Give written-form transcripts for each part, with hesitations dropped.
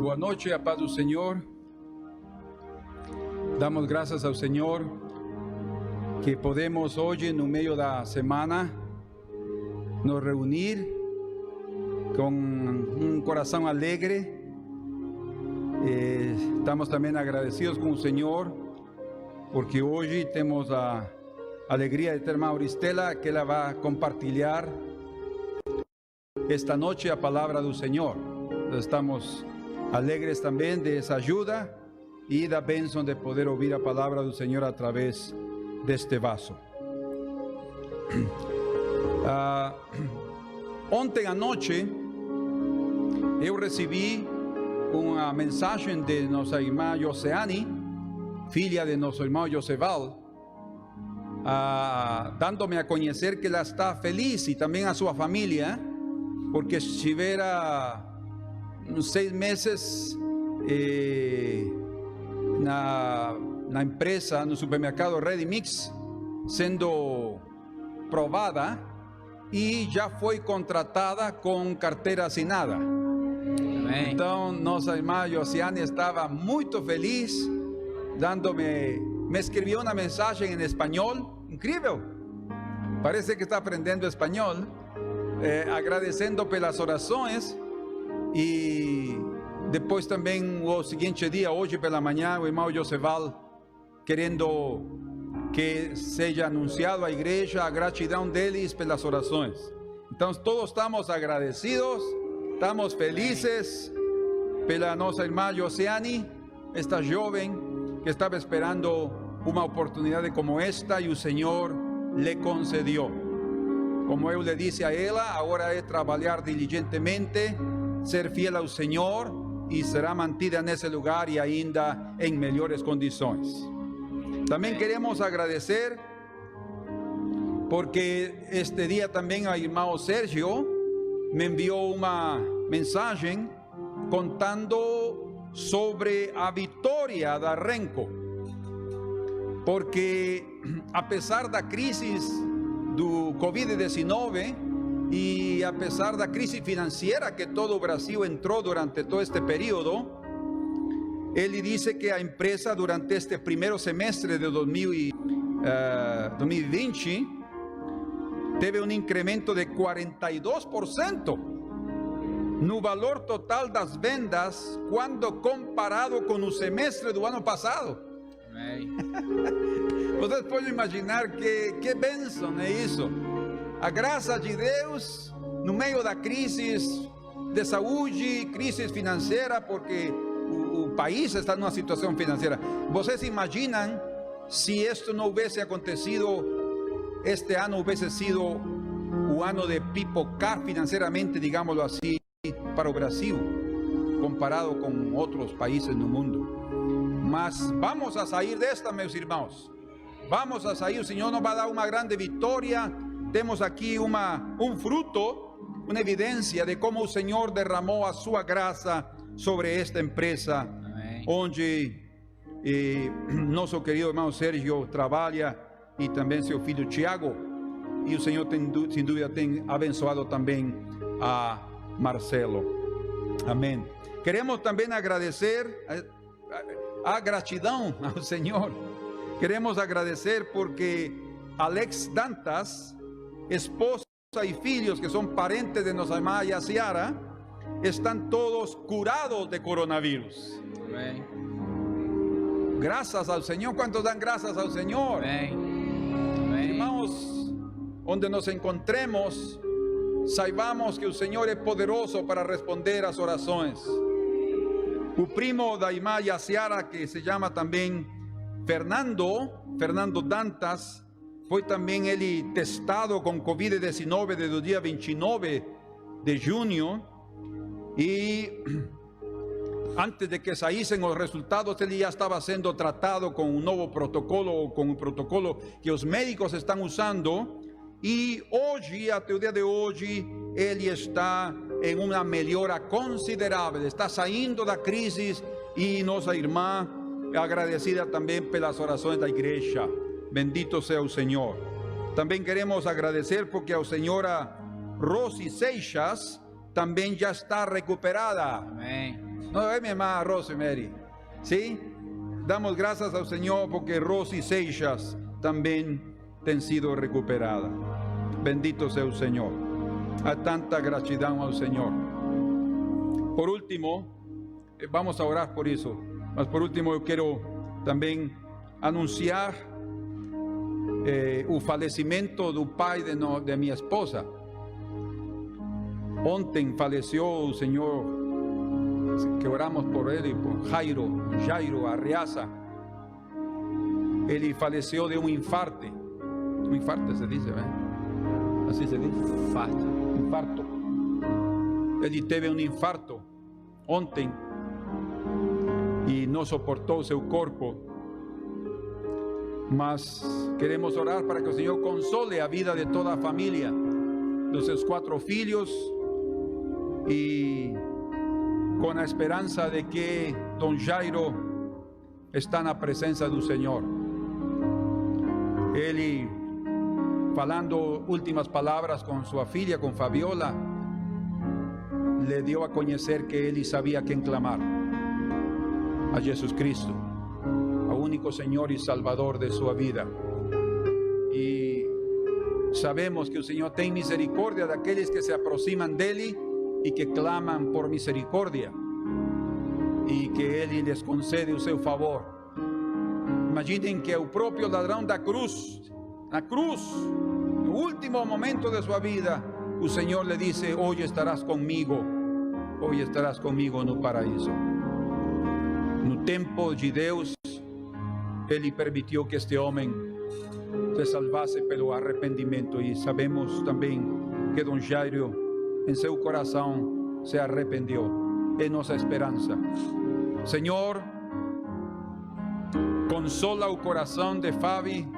Boa noite, a paz do Senhor. Damos graças ao Senhor que podemos hoje, no meio da semana, nos reunir com um coração alegre. Estamos também agradecidos com o Senhor, porque hoje temos a alegria de ter a irmã Auristela, que ela vai compartilhar esta noite a palavra do Senhor. Estamos alegres também dessa ajuda e da bênção de poder ouvir a palavra do Senhor através deste vaso. Ontem à noite eu recebi uma mensagem de nossa irmã Joseane, filha de nosso irmão Joseval, dando-me a conhecer que ela está feliz e também a sua família, porque estivera 6 meses na empresa, no supermercado Ready Mix, sendo provada e já foi contratada com carteira assinada. Amém. Então, nossa irmã Josiane estava muito feliz, me escreveu uma mensagem em espanhol, incrível, parece que está aprendendo espanhol, agradecendo pelas orações. E depois também o seguinte dia, hoje pela manhã, o irmão Joseval querendo que seja anunciado à igreja a gratidão deles pelas orações. Então todos estamos agradecidos, estamos felizes pela nossa irmã Joseane, esta jovem que estava esperando uma oportunidade como esta e o Senhor lhe concedeu. Como eu lhe disse a ela, agora é trabalhar diligentemente, ser fiel ao Senhor, e será mantida nesse lugar e ainda em melhores condições. Também queremos agradecer porque este dia também o irmão Sérgio me enviou uma mensagem contando sobre a vitória da Renco, porque apesar da crise do Covid-19 e apesar da crise financeira que todo o Brasil entrou durante todo este período, ele disse que a empresa durante este primeiro semestre de 2020 teve um incremento de 42% no valor total das vendas quando comparado com o semestre do ano passado. Amém. Vocês podem imaginar que bênção é isso. A graça de Deus no meio da crise de saúde, crise financeira, porque o país está numa situação financeira. Vocês imaginam se isto não houvesse acontecido, este ano houvesse sido o ano de pipocar financeiramente, digámoslo assim, para o Brasil, comparado com outros países no mundo. Mas vamos a sair desta, meus irmãos. Vamos a sair, o Senhor nos vai dar uma grande vitória. Temos aqui um fruto, uma evidência de como o Senhor derramou a sua graça sobre esta empresa. Amém. Onde nosso querido irmão Sérgio trabalha e também seu filho Tiago. E o Senhor, sem dúvida, tem abençoado também a Marcelo. Amém. Queremos também agradecer a gratidão ao Senhor. Queremos agradecer porque Alex Dantas, esposa e filhos que são parentes de nossa irmã Yaciara, estão todos curados de coronavírus. Amém. Graças ao Senhor. ¿Cuántos dan graças ao Senhor? Amém. Amém. Irmãos, onde nos encontremos, saibamos que o Senhor é poderoso para responder às orações. O primo da irmã Yaciara, que se chama também Fernando Dantas, foi também ele testado com Covid-19 desde o dia 29 de junho, e antes de que saíssem os resultados, ele já estava sendo tratado com um novo protocolo, com o protocolo que os médicos estão usando, e hoje, até o dia de hoje, ele está em uma melhora considerável, está saindo da crise, e nossa irmã é agradecida também pelas orações da igreja. Bendito seja o Senhor. Também queremos agradecer porque a senhora Rosy Seixas também já está recuperada. Amém. No es mi hermana Rosemary. ¿Sí? Damos gracias al Señor porque Rosy Seixas también han sido recuperada. Bendito sea el Señor. A tanta gratitud al Señor. Por último, vamos a orar por eso. Mas por último, yo quiero también anunciar el fallecimiento del pai de mi esposa. Ontem faleceu o senhor, que oramos por ele, por Jairo Arriaza. Ele faleceu de infarto. Infarto se diz, né? Assim se diz? Infarto. Ele teve infarto ontem e não suportou seu corpo. Mas queremos orar para que o Senhor console a vida de toda a família, dos seus 4 filhos, e com a esperança de que Don Jairo está na presença do Senhor. Ele, falando últimas palavras com sua filha, com Fabiola, le deu a conhecer que ele sabia quem clamar: a Jesus Cristo, ao único Senhor e Salvador de sua vida. E sabemos que o Senhor tem misericórdia daqueles que se aproximam dele e que clamam por misericórdia, e que ele lhes concede o seu favor. Imaginem que o próprio ladrão da cruz, na cruz, no último momento de sua vida, o Senhor lhe disse: hoje estarás comigo no paraíso. No tempo de Deus, ele permitiu que este homem se salvasse pelo arrependimento, e sabemos também que Don Jairo, em seu coração, se arrependeu. É nossa esperança. Senhor, consola o coração de Fabi,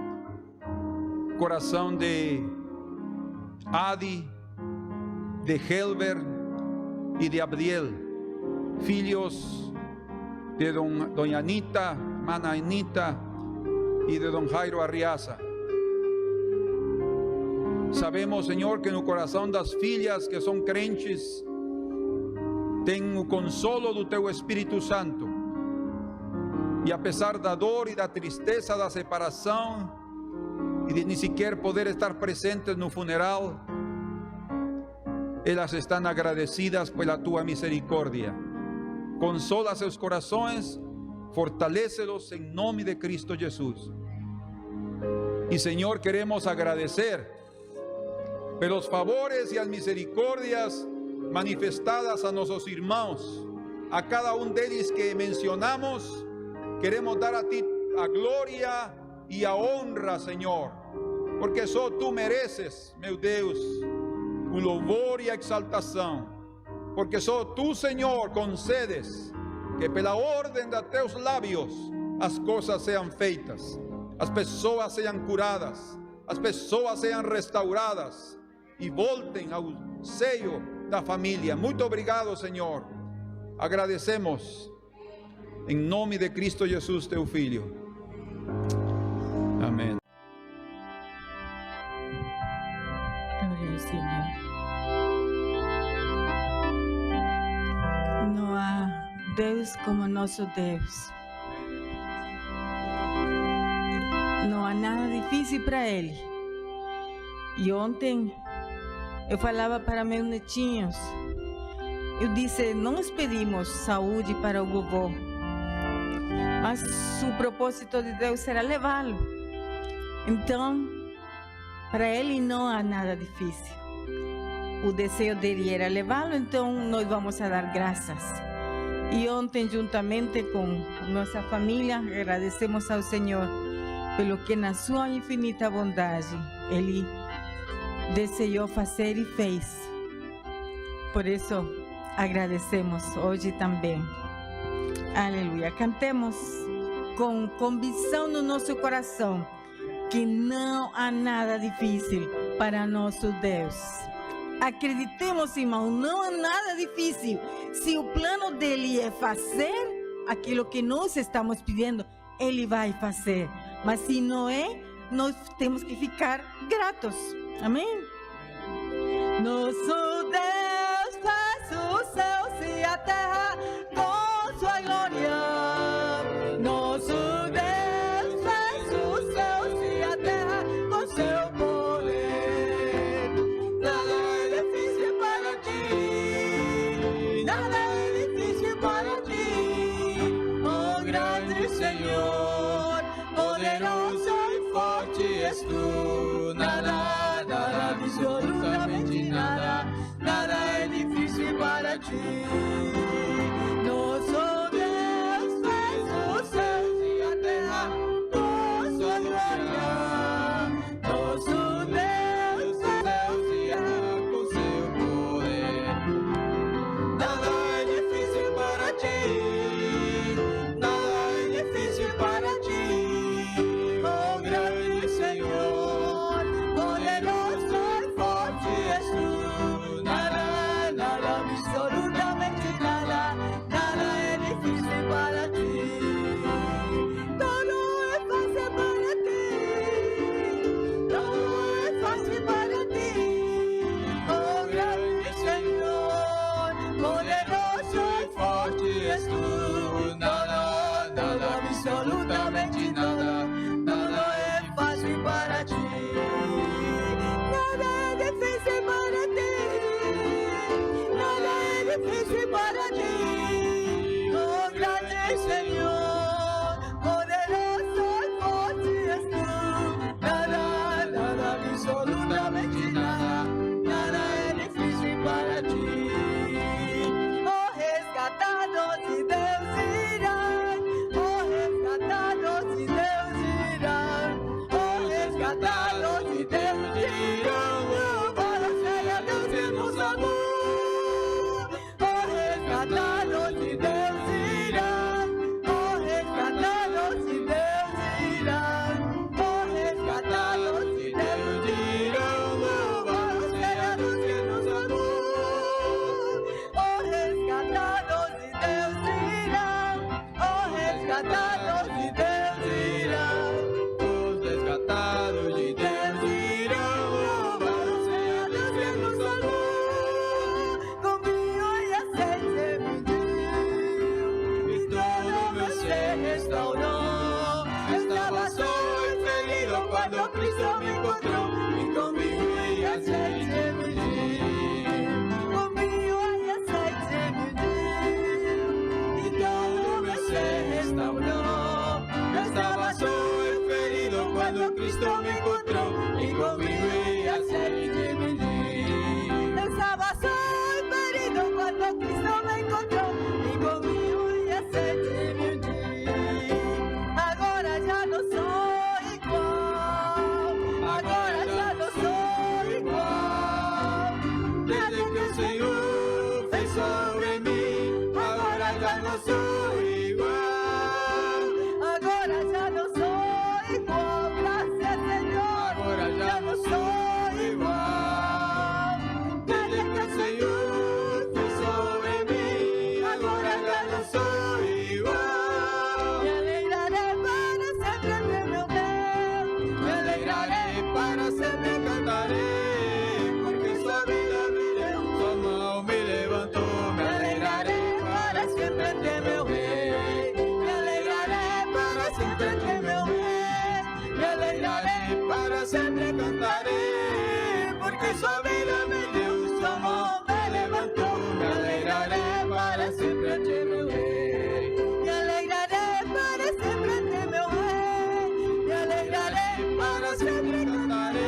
coração de Adi, de Helber e de Abdiel, filhos de Doña Anita, Mana Anita e de Don Jairo Arriaza. Sabemos, Senhor, que no coração das filhas que são crentes tem o consolo do Teu Espírito Santo. E apesar da dor e da tristeza da separação e de nem sequer poder estar presentes no funeral, elas estão agradecidas pela Tua misericórdia. Consola seus corações, fortalece-los em nome de Cristo Jesus. E, Senhor, queremos agradecer pelos favores e as misericórdias manifestadas a nossos irmãos, a cada deles que mencionamos. Queremos dar a Ti a glória e a honra, Senhor, porque só Tu mereces, meu Deus, o louvor e a exaltação, porque só Tu, Senhor, concedes que pela ordem de Teus lábios as coisas sejam feitas, as pessoas sejam curadas, as pessoas sejam restauradas e voltem ao seio da família. Muito obrigado, Senhor. Agradecemos em nome de Cristo Jesus, Teu Filho. Amém. Glória ao Senhor. Não há Deus como nosso Deus. Não há nada difícil para Ele. E ontem eu falava para meus netinhos, eu disse: não pedimos saúde para o vovô, mas o propósito de Deus será levá-lo. Então, para Ele não há nada difícil. O desejo dele era levá-lo, então nós vamos a dar graças. E ontem, juntamente com nossa família, agradecemos ao Senhor pelo que na sua infinita bondade Ele desejou fazer e fez. Por isso, agradecemos hoje também. Aleluia. Cantemos com convicção no nosso coração que não há nada difícil para nosso Deus. Acreditemos, irmão, não há nada difícil. Se o plano dele é fazer aquilo que nós estamos pedindo, Ele vai fazer. Mas se não é, nós temos que ficar gratos. Amém? Nosso Deus faz os céus e a terra com tu. Nada, nada, absolutamente nada, nada é difícil para ti. Nosso Deus fez os céus e a terra com sua glória. Nosso Deus fez os céus e a terra com seu poder. Nada é difícil para ti, nada é difícil para ti. Oh grande Senhor, poderoso e forte és tu. Nada, nada, absolutamente nada, nada é difícil para ti. Todo é fácil para ti, todo é fácil para ti. Oh grande Senhor, poderoso e forte és tu. Nada, nada, absolutamente nada, nada é fácil para ti. Nada é difícil para ti, nada é difícil para ti. Oh grande Senhor, poderoso e forte és tu. Nada, nada, absolutamente nada, nada é difícil para ti. Oh resgatados de Deus irão, oh resgatados de Deus irão, oh resgatados de Deus irão, louvar o Senhor Deus que nos amou. Oh resgatados de Deus irão, oh resgatados de Deus irão, oh resgatados de Deus irão, louvar o Senhor Deus que nos amou. Oh resgatados de Deus irão, oh resgatados de Deus irão, os resgatados de Deus irão, louvar o Senhor Deus que nos amou. Com vinho e azeite me e todo meu ser restaurou. Estava só e ferido quando Cristo me encontrou, e com vinho e azeite me com vinho e azeite me e todo meu ser restaurou. Estava só e ferido quando Cristo me encontrou, e com vinho e azeite me estava só e ferido quando Cristo me encontrou, e com vinho e azeite me agora já não sou igual, agora já não sou igual. Desde que o Senhor fez sobre mim, agora já não sou igual. Agora já não sou igual, graças Senhor, agora já não sou igual. Desde que o Senhor fez sobre mim, agora já não sou igual. Me alegrarei para sempre ver meu Deus, me alegrarei para sempre cantarei, porque sua vida me deu, sua mão me levantou. Me alegrarei para sempre ter meu rei, me alegrarei para sempre ter meu rei, me alegrarei para sempre cantarei, porque sua vida me deu, sua mão me levantou. Me alegrarei para sempre ter meu rei, me alegrarei para sempre ter meu rei, me alegrarei para sempre cantarei,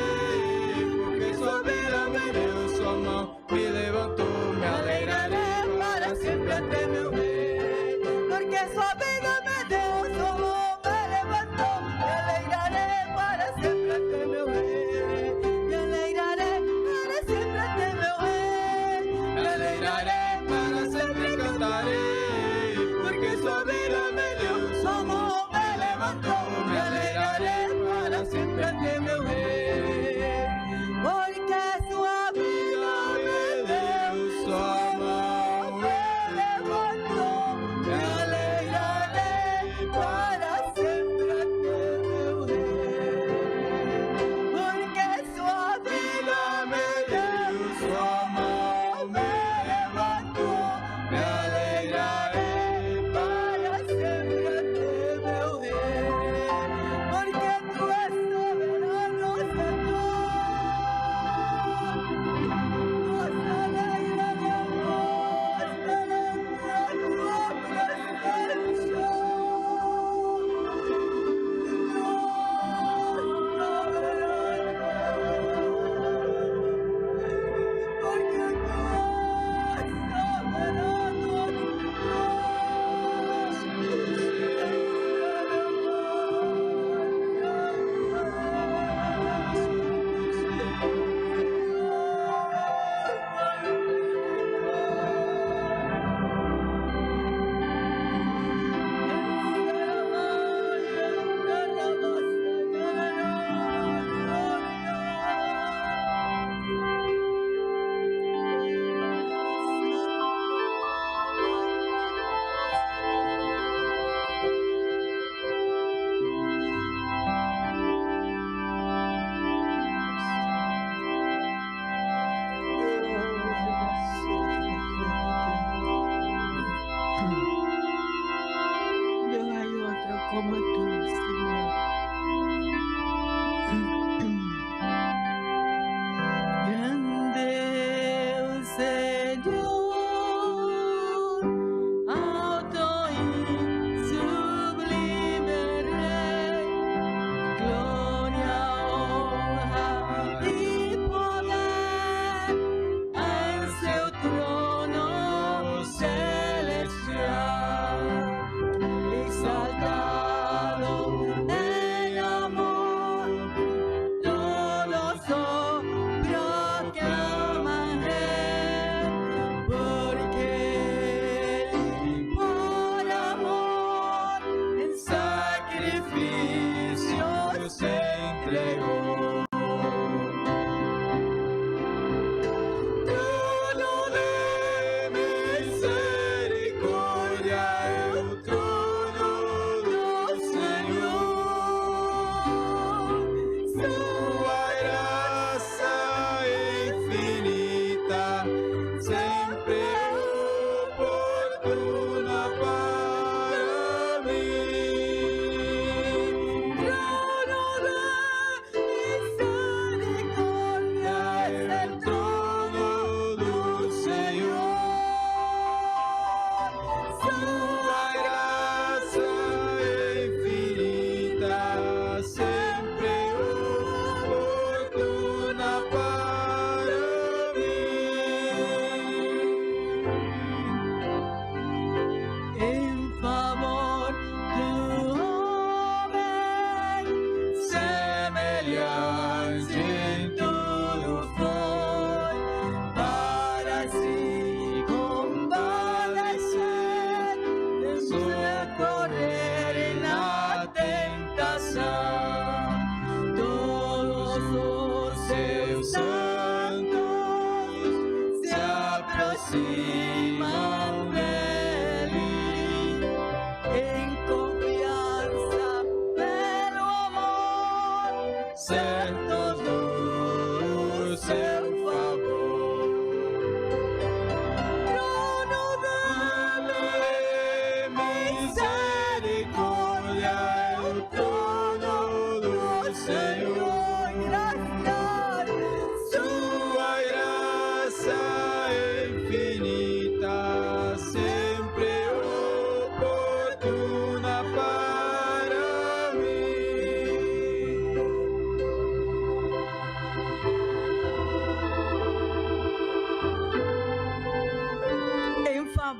porque sua vida me deu, sua mão me levantou. Me alegrarei para sempre ter meu rei, porque sua vida me deu, sua mão me levantou. Me alegrarei para sempre ter meu rei, me alegrarei para sempre ter meu rei, me alegrarei para sempre cantarei,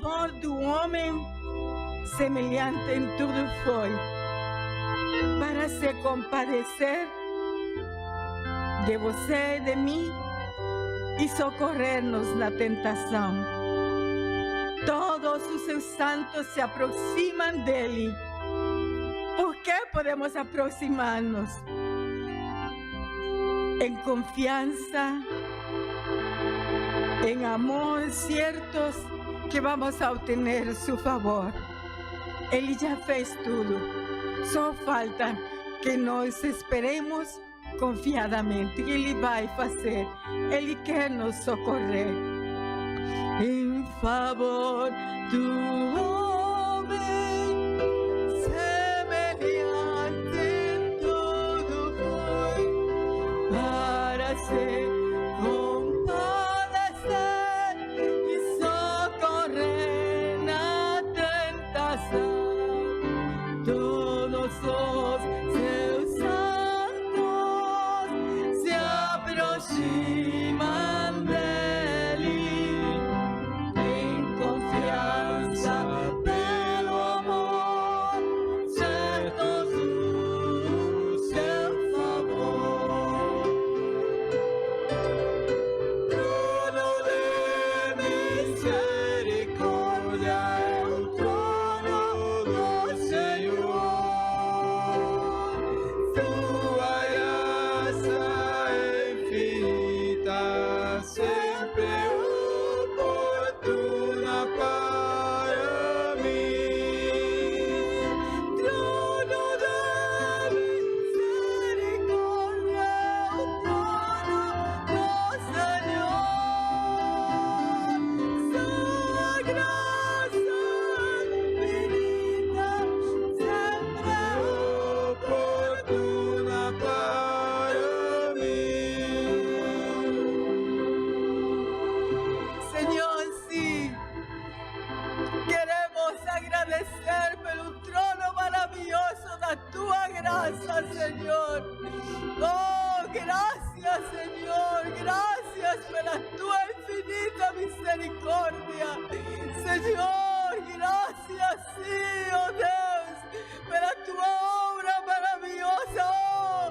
amor do homem semelhante em tudo foi, para se compadecer de você e de mim e socorrer-nos na tentação. Todos os seus santos se aproximam dele. Por que podemos aproximar-nos? Em confiança, em amor, ciertos que vamos a obter su favor. Ele já fez tudo. Só falta que nós esperemos confiadamente que Ele vai fazer. Ele quer nos socorrer. Em favor do homem, semelhante em tudo foi, para se compadecer e socorrer na tentação. Todos os seus santos se aproximam dele em confiança pelo amor, certos do seu favor. Trono de misericórdia é o trono do Senhor. Sua graça é infinita, sempre oportuna para mim. Trono da misericórdia é o trono do Senhor. Sua graça infinita, sempre oportuna para mim. Senhor, sim, queremos agradecer pelo trono maravilhoso da tua graça, Senhor. Oh, graças, Senhor, graças pela tua infinita misericórdia. Senhor, graças, sim, oh Deus, pela tua obra maravilhosa. Oh,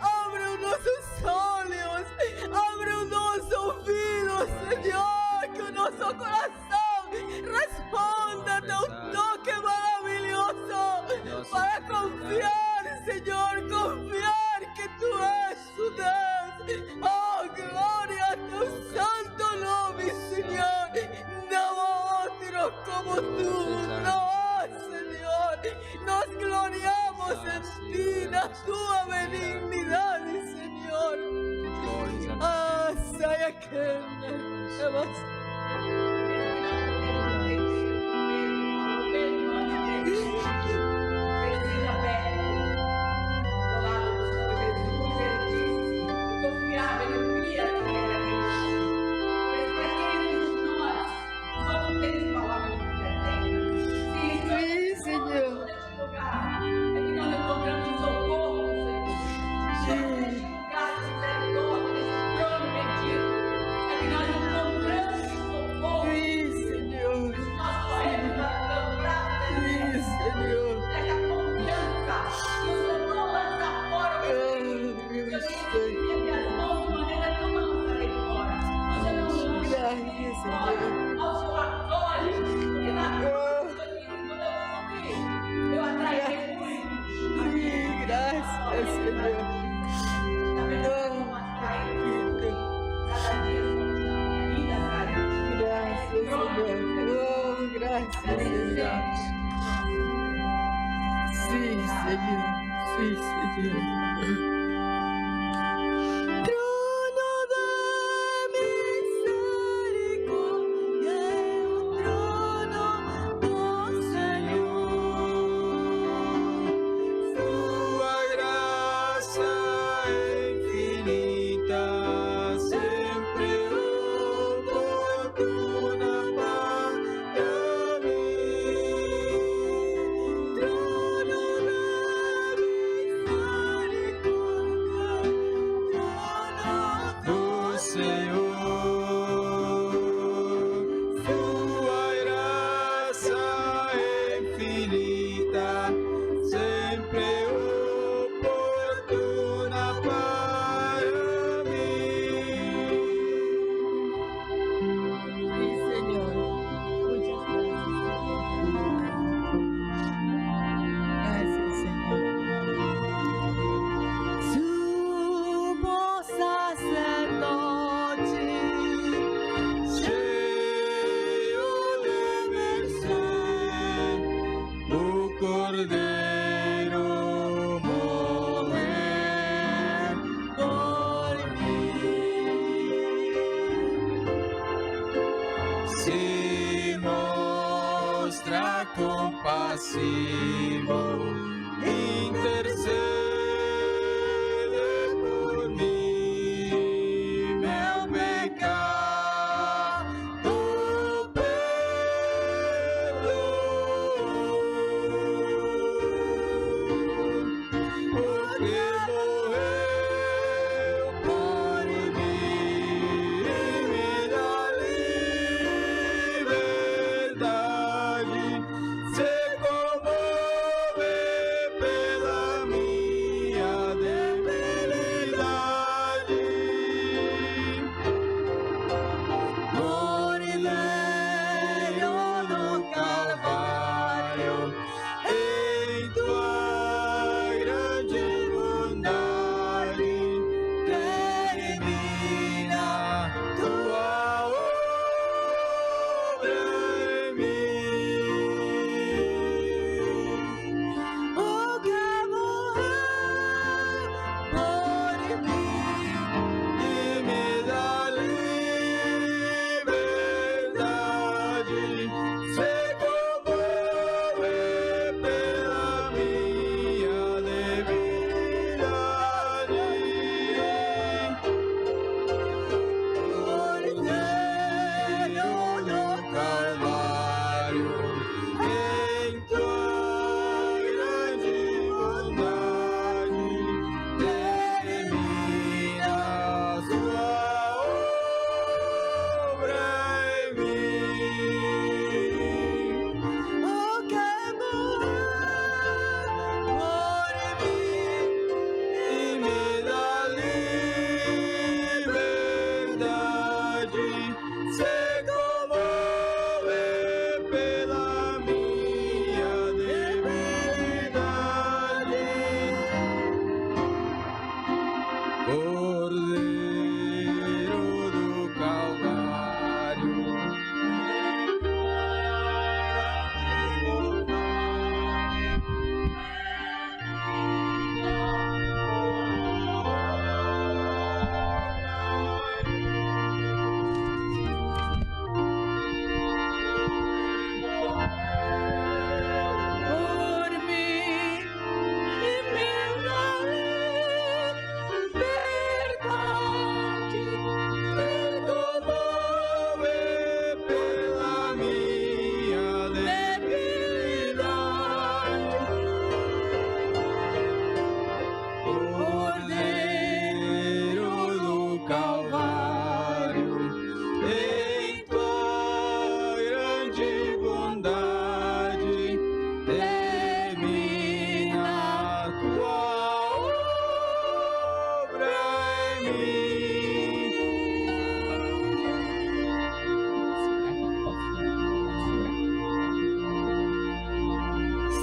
abre os nossos olhos, abre os nossos ouvidos, Senhor, que o nosso coração responda a teu toque maravilhoso, para confiar, Senhor, confiar que tu és o Deus. Oh, glória a teu santo nome, Senhor. Não há outro como tu, não há, Senhor. Nós gloriamos em ti, na tua benignidade, Senhor. Ah, saia querendo. Sim, Senhor. Sim, Senhor. Sim, Senhor. Sim, Senhor. Trono da misericórdia é o trono do Senhor. Sua graça é infinita, sempre oportuna para mim. Trono da misericórdia. compassivo, intercede por mim, meu pecado perdoou, porque morreu por mim e me dá liberdade. Se comove pela minha debilidade. Morileio no Calvário, em tua grande bondade, termina tua obra em mim. O que morreu por mim e me dá liberdade, se comove pela minha debilidade. Cordeiro do Calvário, em tua grande bondade, termina a sua obra em mim. O que morreu por mim e me dá liberdade, se comove pela minha debilidade. Cordeiro do Calvário, por mim e me dá liberdade, se comove pela minha debilidade. Cordeiro do Calvário, em tua grande bondade, termina a tua obra em mim.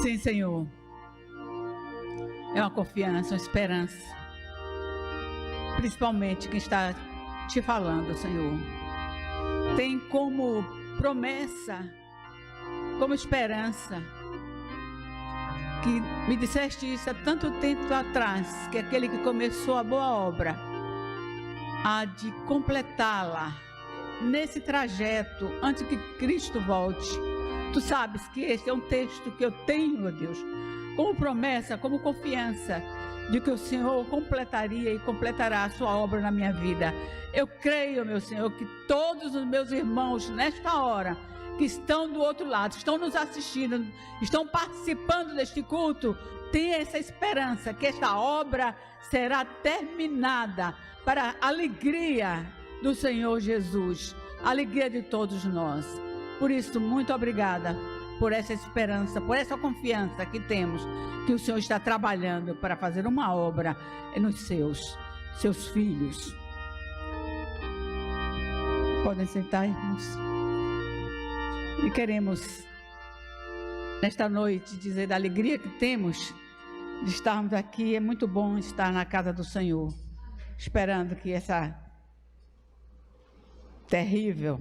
Sim, Senhor. É uma confiança, uma esperança. Principalmente quem está te falando, Senhor. Tem como promessa, como esperança, que me disseste isso há tanto tempo atrás, que aquele que começou a boa obra há de completá-la nesse trajeto antes que Cristo volte. Tu sabes que esse é um texto que eu tenho, ó Deus, como promessa, como confiança de que o Senhor completaria e completará a sua obra na minha vida. Eu creio, meu Senhor, que todos os meus irmãos nesta hora que estão do outro lado, estão nos assistindo, estão participando deste culto, têm essa esperança que esta obra será terminada para a alegria do Senhor Jesus, a alegria de todos nós. Por isso, muito obrigada por essa esperança, por essa confiança que temos, que o Senhor está trabalhando para fazer uma obra nos seus filhos. Podem sentar, irmãos. E queremos, nesta noite, dizer da alegria que temos de estarmos aqui. É muito bom estar na casa do Senhor, esperando que essa terrível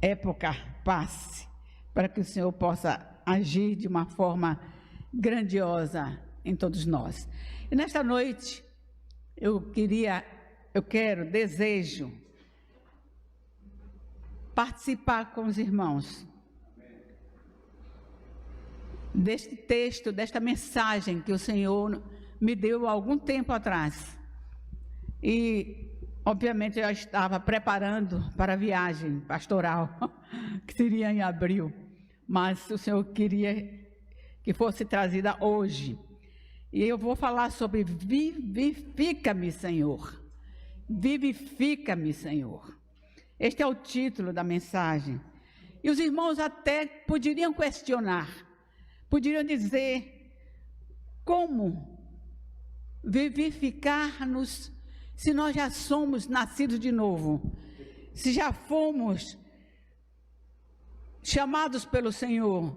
época passe, para que o Senhor possa agir de uma forma grandiosa em todos nós. E nesta noite, desejo participar com os irmãos deste texto, desta mensagem que o Senhor me deu há algum tempo atrás. E, obviamente, eu estava preparando para a viagem pastoral, que seria em abril, mas o Senhor queria que fosse trazida hoje. E eu vou falar sobre vivifica-me, Senhor. Vivifica-me, Senhor. Este é o título da mensagem. E os irmãos até poderiam questionar, poderiam dizer, como vivificar-nos se nós já somos nascidos de novo, se já fomos chamados pelo Senhor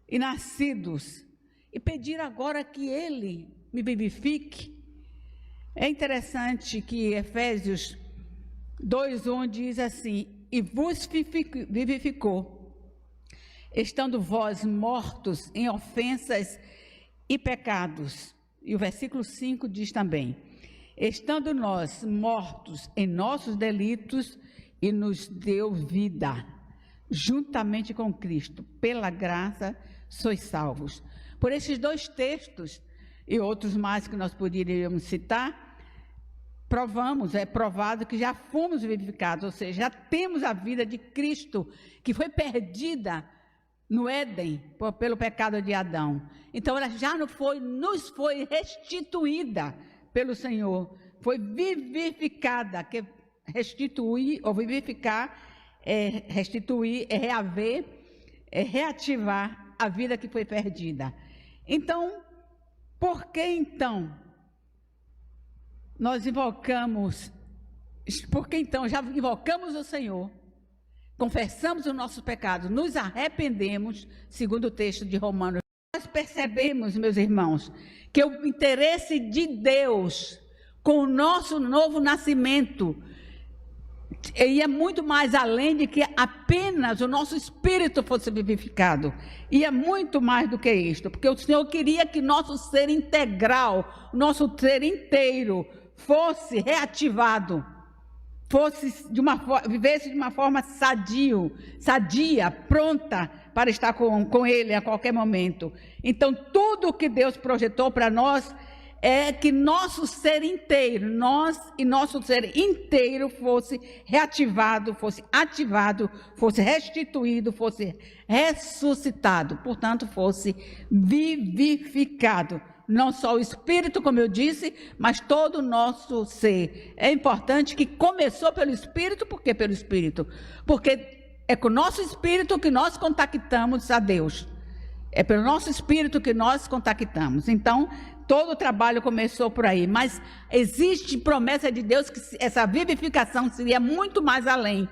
e nascidos, e pedir agora que Ele me vivifique. É interessante que Efésios 2:1 diz assim: e vos vivificou, estando vós mortos em ofensas e pecados. E o versículo 5 diz também: estando nós mortos em nossos delitos, e nos deu vida, juntamente com Cristo, pela graça sois salvos. Por esses dois textos, e outros mais que nós poderíamos citar, é provado que já fomos vivificados, ou seja, já temos a vida de Cristo, que foi perdida no Éden pelo pecado de Adão. Então, ela já nos foi restituída pelo Senhor, foi vivificada, que restituir ou vivificar é restituir, é reaver, é reativar a vida que foi perdida. Então, por que então nós invocamos, já invocamos o Senhor, confessamos os nossos pecados, nos arrependemos, segundo o texto de Romanos. Nós percebemos, meus irmãos, que o interesse de Deus com o nosso novo nascimento ia muito mais além de que apenas o nosso espírito fosse vivificado. Ia muito mais do que isto, porque o Senhor queria que nosso ser integral, nosso ser inteiro, fosse reativado, vivesse de uma forma sadia, pronta para estar com Ele a qualquer momento. Então, tudo o que Deus projetou para nós é que nosso ser inteiro, nós e nosso ser inteiro fosse reativado, fosse ativado, fosse restituído, fosse ressuscitado, portanto, fosse vivificado. Não só o espírito, como eu disse, mas todo o nosso ser. É importante que começou pelo espírito. Por que pelo espírito? Porque é com o nosso espírito que nós contactamos a Deus. É pelo nosso espírito que nós contactamos. Então, todo o trabalho começou por aí. Mas existe promessa de Deus que essa vivificação seria muito mais além.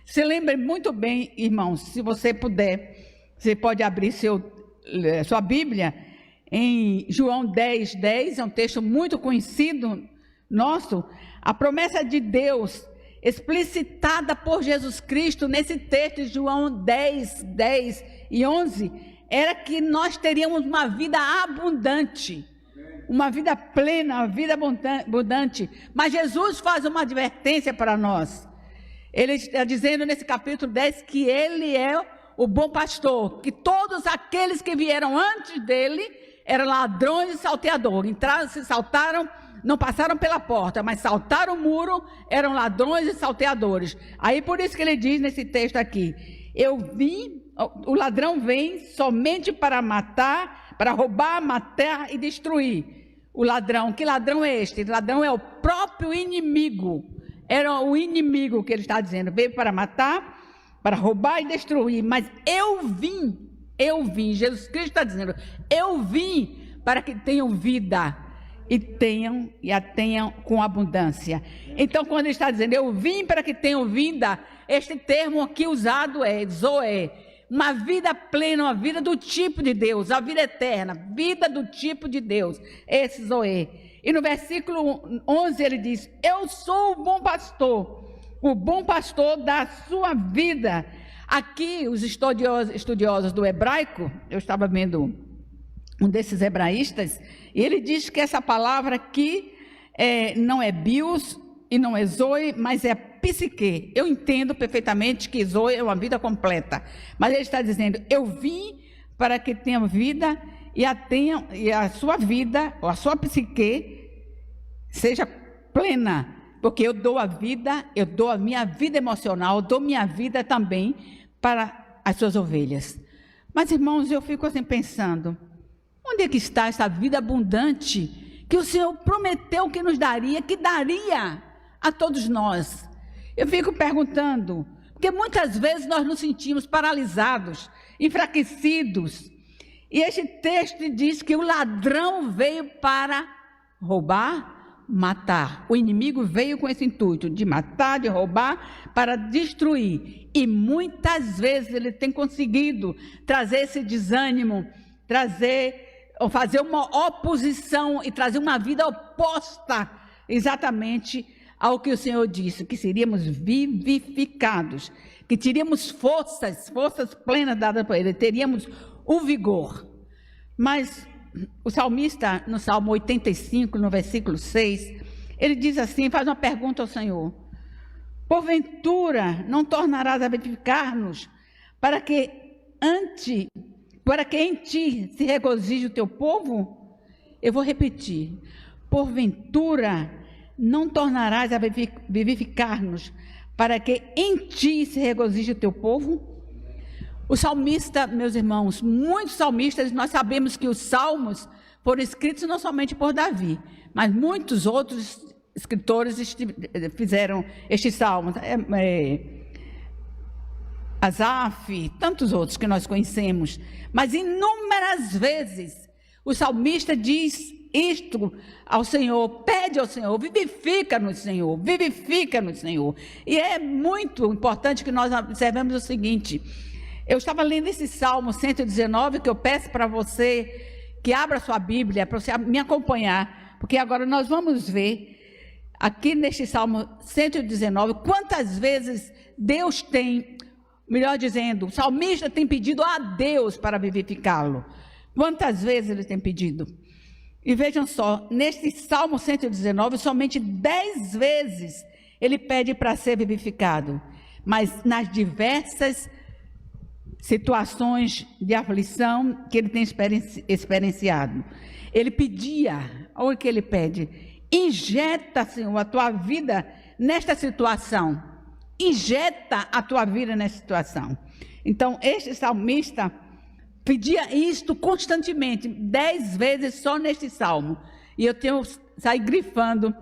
Se lembre muito bem, irmãos, se você puder, você pode abrir sua Bíblia em João 10:10, é um texto muito conhecido nosso. A promessa de Deus explicitada por Jesus Cristo nesse texto de João 10 e 11, era que nós teríamos uma vida abundante, uma vida plena, uma vida abundante. Mas Jesus faz uma advertência para nós. Ele está dizendo nesse capítulo 10 que Ele é o bom pastor, que todos aqueles que vieram antes dele eram ladrões e salteadores. Entraram, se saltaram, não passaram pela porta, mas saltaram o muro, eram ladrões e salteadores. Aí por isso que ele diz nesse texto aqui: o ladrão vem somente para matar, para roubar, matar e destruir. O ladrão, que ladrão é este? O ladrão é o próprio inimigo. Era o inimigo que ele está dizendo, veio para matar, para roubar e destruir. Mas eu vim, Jesus Cristo está dizendo, eu vim para que tenham vida e a tenham com abundância. Então, quando ele está dizendo, eu vim para que tenham vida, este termo aqui usado é Zoe, uma vida plena, uma vida do tipo de Deus, a vida eterna, vida do tipo de Deus, esse Zoe. E no versículo 11 ele diz, eu sou o bom pastor da sua vida. Aqui, os estudiosos do hebraico, eu estava vendo um desses hebraístas, e ele diz que essa palavra aqui não é bios e não é zoe, mas é psique. Eu entendo perfeitamente que zoe é uma vida completa, mas ele está dizendo, eu vim para que tenha vida e a sua vida, ou a sua psique, seja plena. Porque eu dou a vida, eu dou a minha vida emocional, eu dou minha vida também para as suas ovelhas. Mas, irmãos, eu fico assim pensando, onde é que está essa vida abundante que o Senhor prometeu que nos daria, que daria a todos nós? Eu fico perguntando, porque muitas vezes nós nos sentimos paralisados, enfraquecidos. E este texto diz que o ladrão veio para roubar, matar. O inimigo veio com esse intuito de matar, de roubar, para destruir. E muitas vezes ele tem conseguido trazer esse desânimo, fazer uma oposição e trazer uma vida oposta exatamente ao que o Senhor disse, que seríamos vivificados, que teríamos forças plenas dadas por Ele, teríamos o vigor. Mas o salmista, no Salmo 85, no versículo 6, ele diz assim, faz uma pergunta ao Senhor: porventura não tornarás a vivificar-nos, para que em ti se regozije o teu povo? Eu vou repetir: porventura não tornarás a vivificar-nos, para que em ti se regozije o teu povo? O salmista, meus irmãos, muitos salmistas, nós sabemos que os salmos foram escritos não somente por Davi, mas muitos outros escritores fizeram estes salmos. Asaf, tantos outros que nós conhecemos. Mas inúmeras vezes o salmista diz isto ao Senhor, pede ao Senhor, vivifica-nos, Senhor, vivifica-nos, Senhor. E é muito importante que nós observemos o seguinte: eu estava lendo esse Salmo 119, que eu peço para você que abra sua Bíblia, para você me acompanhar, porque agora nós vamos ver, aqui neste Salmo 119, quantas vezes Deus tem, melhor dizendo, o salmista tem pedido a Deus para vivificá-lo. Quantas vezes ele tem pedido? E vejam só, neste Salmo 119, somente 10 vezes ele pede para ser vivificado, mas nas diversas situações de aflição que ele tem experienciado, ele pedia, olha o que ele pede: injeta, Senhor, a tua vida nesta situação, injeta a tua vida nessa situação. Então, este salmista pedia isto constantemente, 10 vezes só neste salmo, e eu tenho saído grifando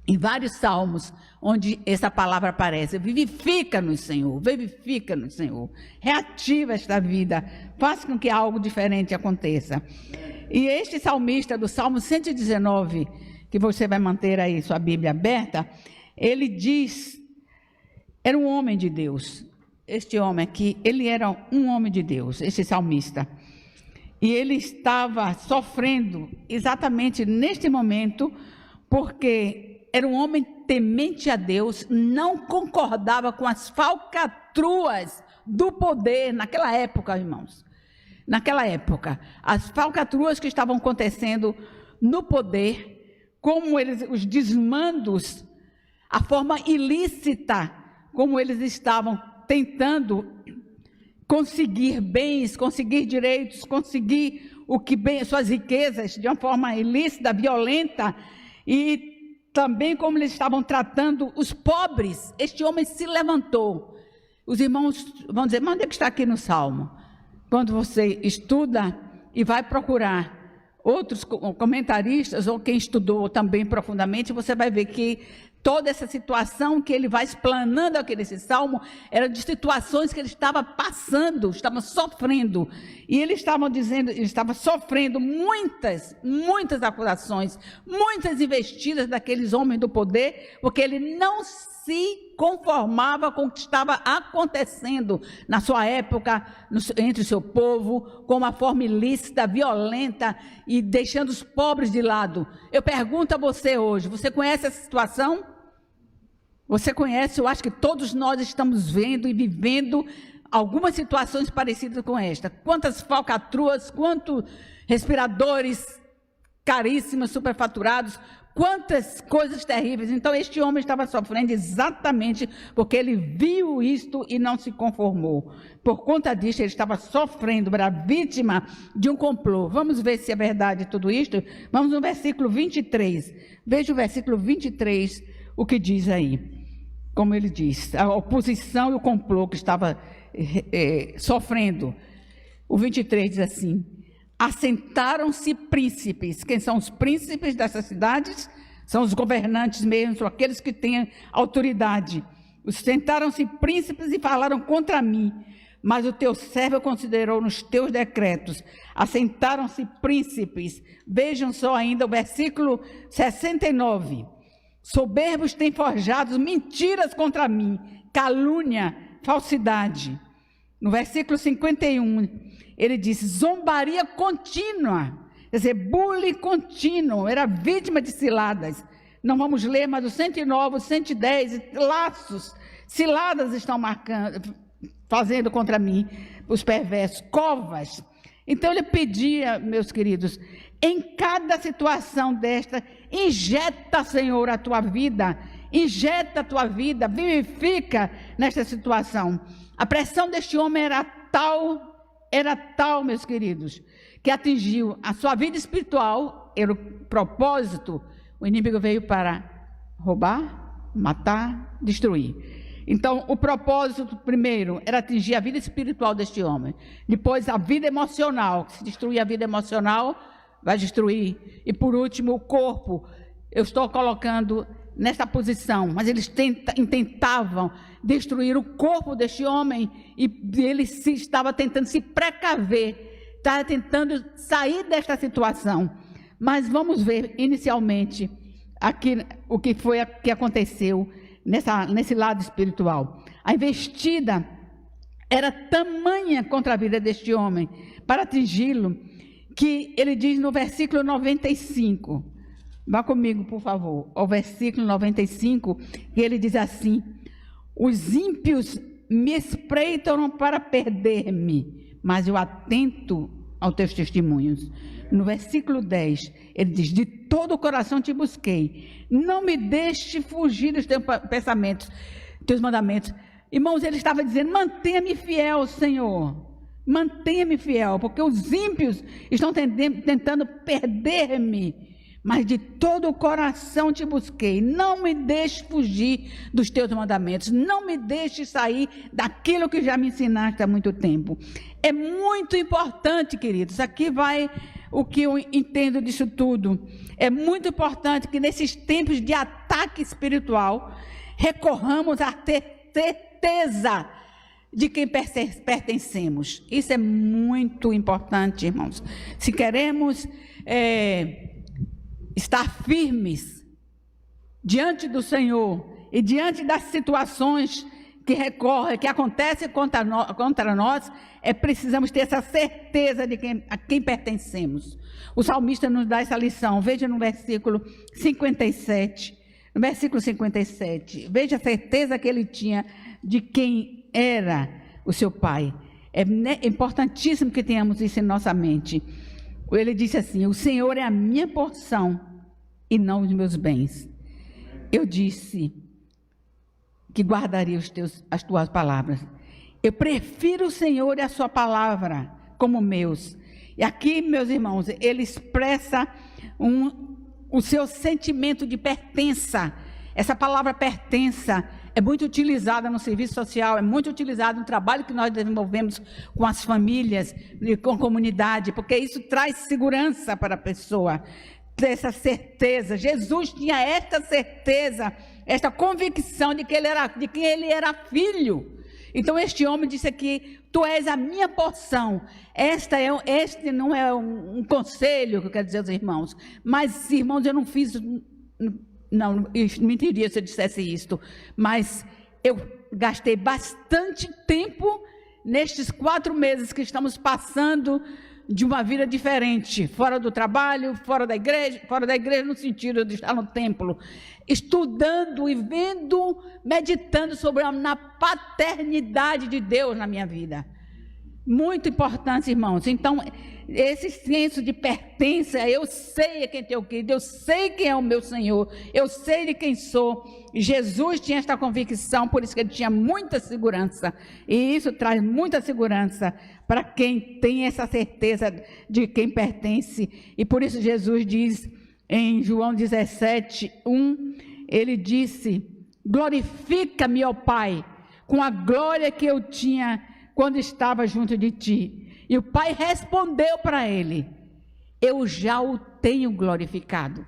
em vários salmos, onde essa palavra aparece: vivifica-nos, Senhor, vivifica-nos, Senhor, reativa esta vida, faça com que algo diferente aconteça. E este salmista do Salmo 119, que você vai manter aí sua Bíblia aberta, ele diz, era um homem de Deus, este homem aqui, ele era um homem de Deus, este salmista, e ele estava sofrendo exatamente neste momento, porque era um homem temente a Deus, não concordava com as falcatruas do poder naquela época, irmãos. Naquela época, as falcatruas que estavam acontecendo no poder, como os desmandos, a forma ilícita, como eles estavam tentando conseguir bens, conseguir direitos, conseguir suas riquezas de uma forma ilícita, violenta, e também como eles estavam tratando os pobres. Este homem se levantou. Os irmãos vão dizer: mas onde é que está aqui no Salmo? Quando você estuda e vai procurar outros comentaristas, ou quem estudou também profundamente, você vai ver que toda essa situação que ele vai explanando aqui nesse Salmo, era de situações que ele estava passando, estava sofrendo. E ele estava dizendo, ele estava sofrendo muitas acusações, muitas investidas daqueles homens do poder, porque ele não se conformava com o que estava acontecendo na sua época, entre o seu povo, com uma forma ilícita, violenta, e deixando os pobres de lado. Eu pergunto a você hoje, você conhece essa situação? Você conhece? Eu acho que todos nós estamos vendo e vivendo algumas situações parecidas com esta. Quantas falcatruas, quantos respiradores caríssimos, superfaturados, Quantas coisas terríveis. Então, este homem estava sofrendo exatamente porque ele viu isto e não se conformou. Por conta disso, ele estava sofrendo, era vítima de um complô. Vamos ver se é verdade tudo isto? Vamos no versículo 23. Veja o versículo 23, o que diz aí. Como ele diz, a oposição e o complô que estava sofrendo. O 23 diz assim: assentaram-se príncipes. Quem são os príncipes dessas cidades? São os governantes mesmo, são aqueles que têm autoridade. Sentaram-se príncipes e falaram contra mim, mas o teu servo considerou nos teus decretos. Assentaram-se príncipes. Vejam só ainda o versículo 69. Soberbos têm forjado mentiras contra mim, calúnia, falsidade. No versículo 51, ele diz: zombaria contínua, quer dizer, bullying contínuo, era vítima de ciladas. Não vamos ler, mas o 109, o 110, laços, ciladas estão fazendo contra mim, os perversos, covas. Então ele pedia, meus queridos, em cada situação desta, injeta, Senhor, a tua vida, injeta a tua vida, vivifica nesta situação. A pressão deste homem era tal, meus queridos, que atingiu a sua vida espiritual, era o propósito. O inimigo veio para roubar, matar, destruir. Então, o propósito primeiro era atingir a vida espiritual deste homem. Depois, a vida emocional. Se destruir a vida emocional, vai destruir. E por último, o corpo. Eu estou colocando nessa posição, mas eles tentavam destruir o corpo deste homem e ele estava tentando se precaver, estava tentando sair desta situação. Mas vamos ver inicialmente aqui o que que aconteceu nesse lado espiritual. A investida era tamanha contra a vida deste homem, para atingi-lo, que ele diz no versículo 95, vá comigo, por favor, ao versículo 95, que ele diz assim: os ímpios me espreitam para perder-me, mas eu atento aos teus testemunhos. No versículo 10, ele diz: de todo o coração te busquei, não me deixe fugir dos teus pensamentos, teus mandamentos. Irmãos, ele estava dizendo: mantenha-me fiel, Senhor, mantenha-me fiel, porque os ímpios estão tentando perder-me, mas de todo o coração te busquei. Não me deixe fugir dos teus mandamentos. Não me deixe sair daquilo que já me ensinaste há muito tempo. É muito importante, queridos. Aqui vai o que eu entendo disso tudo. É muito importante que nesses tempos de ataque espiritual, recorramos a ter certeza de quem pertencemos. Isso é muito importante, irmãos. Se queremos estar firmes diante do Senhor e diante das situações que acontecem contra nós, precisamos ter essa certeza de a quem pertencemos. O salmista nos dá essa lição. Veja no versículo 57. No versículo 57, veja a certeza que ele tinha de quem era o seu pai. É importantíssimo que tenhamos isso em nossa mente. Ele disse assim: o Senhor é a minha porção e não os meus bens. Eu disse que guardaria as tuas palavras. Eu prefiro o Senhor e a sua palavra como meus. E aqui, meus irmãos, ele expressa o seu sentimento de pertença. Essa palavra pertença é muito utilizada no serviço social, é muito utilizada no trabalho que nós desenvolvemos com as famílias e com a comunidade, porque isso traz segurança para a pessoa, ter essa certeza. Jesus tinha esta certeza, esta convicção de quem ele era filho. Então este homem disse aqui: tu és a minha porção. Este não é um conselho que eu quero dizer aos irmãos, mas, irmãos, eu não fiz... Não, eu mentiria se eu dissesse isto, mas eu gastei bastante tempo nestes 4 meses que estamos passando de uma vida diferente, fora do trabalho, fora da igreja no sentido de estar no templo, estudando e vendo, meditando sobre na paternidade de Deus na minha vida. muito importantes, irmãos. Então, esse senso de pertença, eu sei a quem tenho crido, eu sei quem é o meu Senhor, eu sei de quem sou. Jesus tinha esta convicção, por isso que ele tinha muita segurança, e isso traz muita segurança para quem tem essa certeza de quem pertence. E por isso Jesus diz em João 17:1, ele disse: glorifica-me, ó Pai, com a glória que eu tinha quando estava junto de ti. E o Pai respondeu para ele: eu já o tenho glorificado.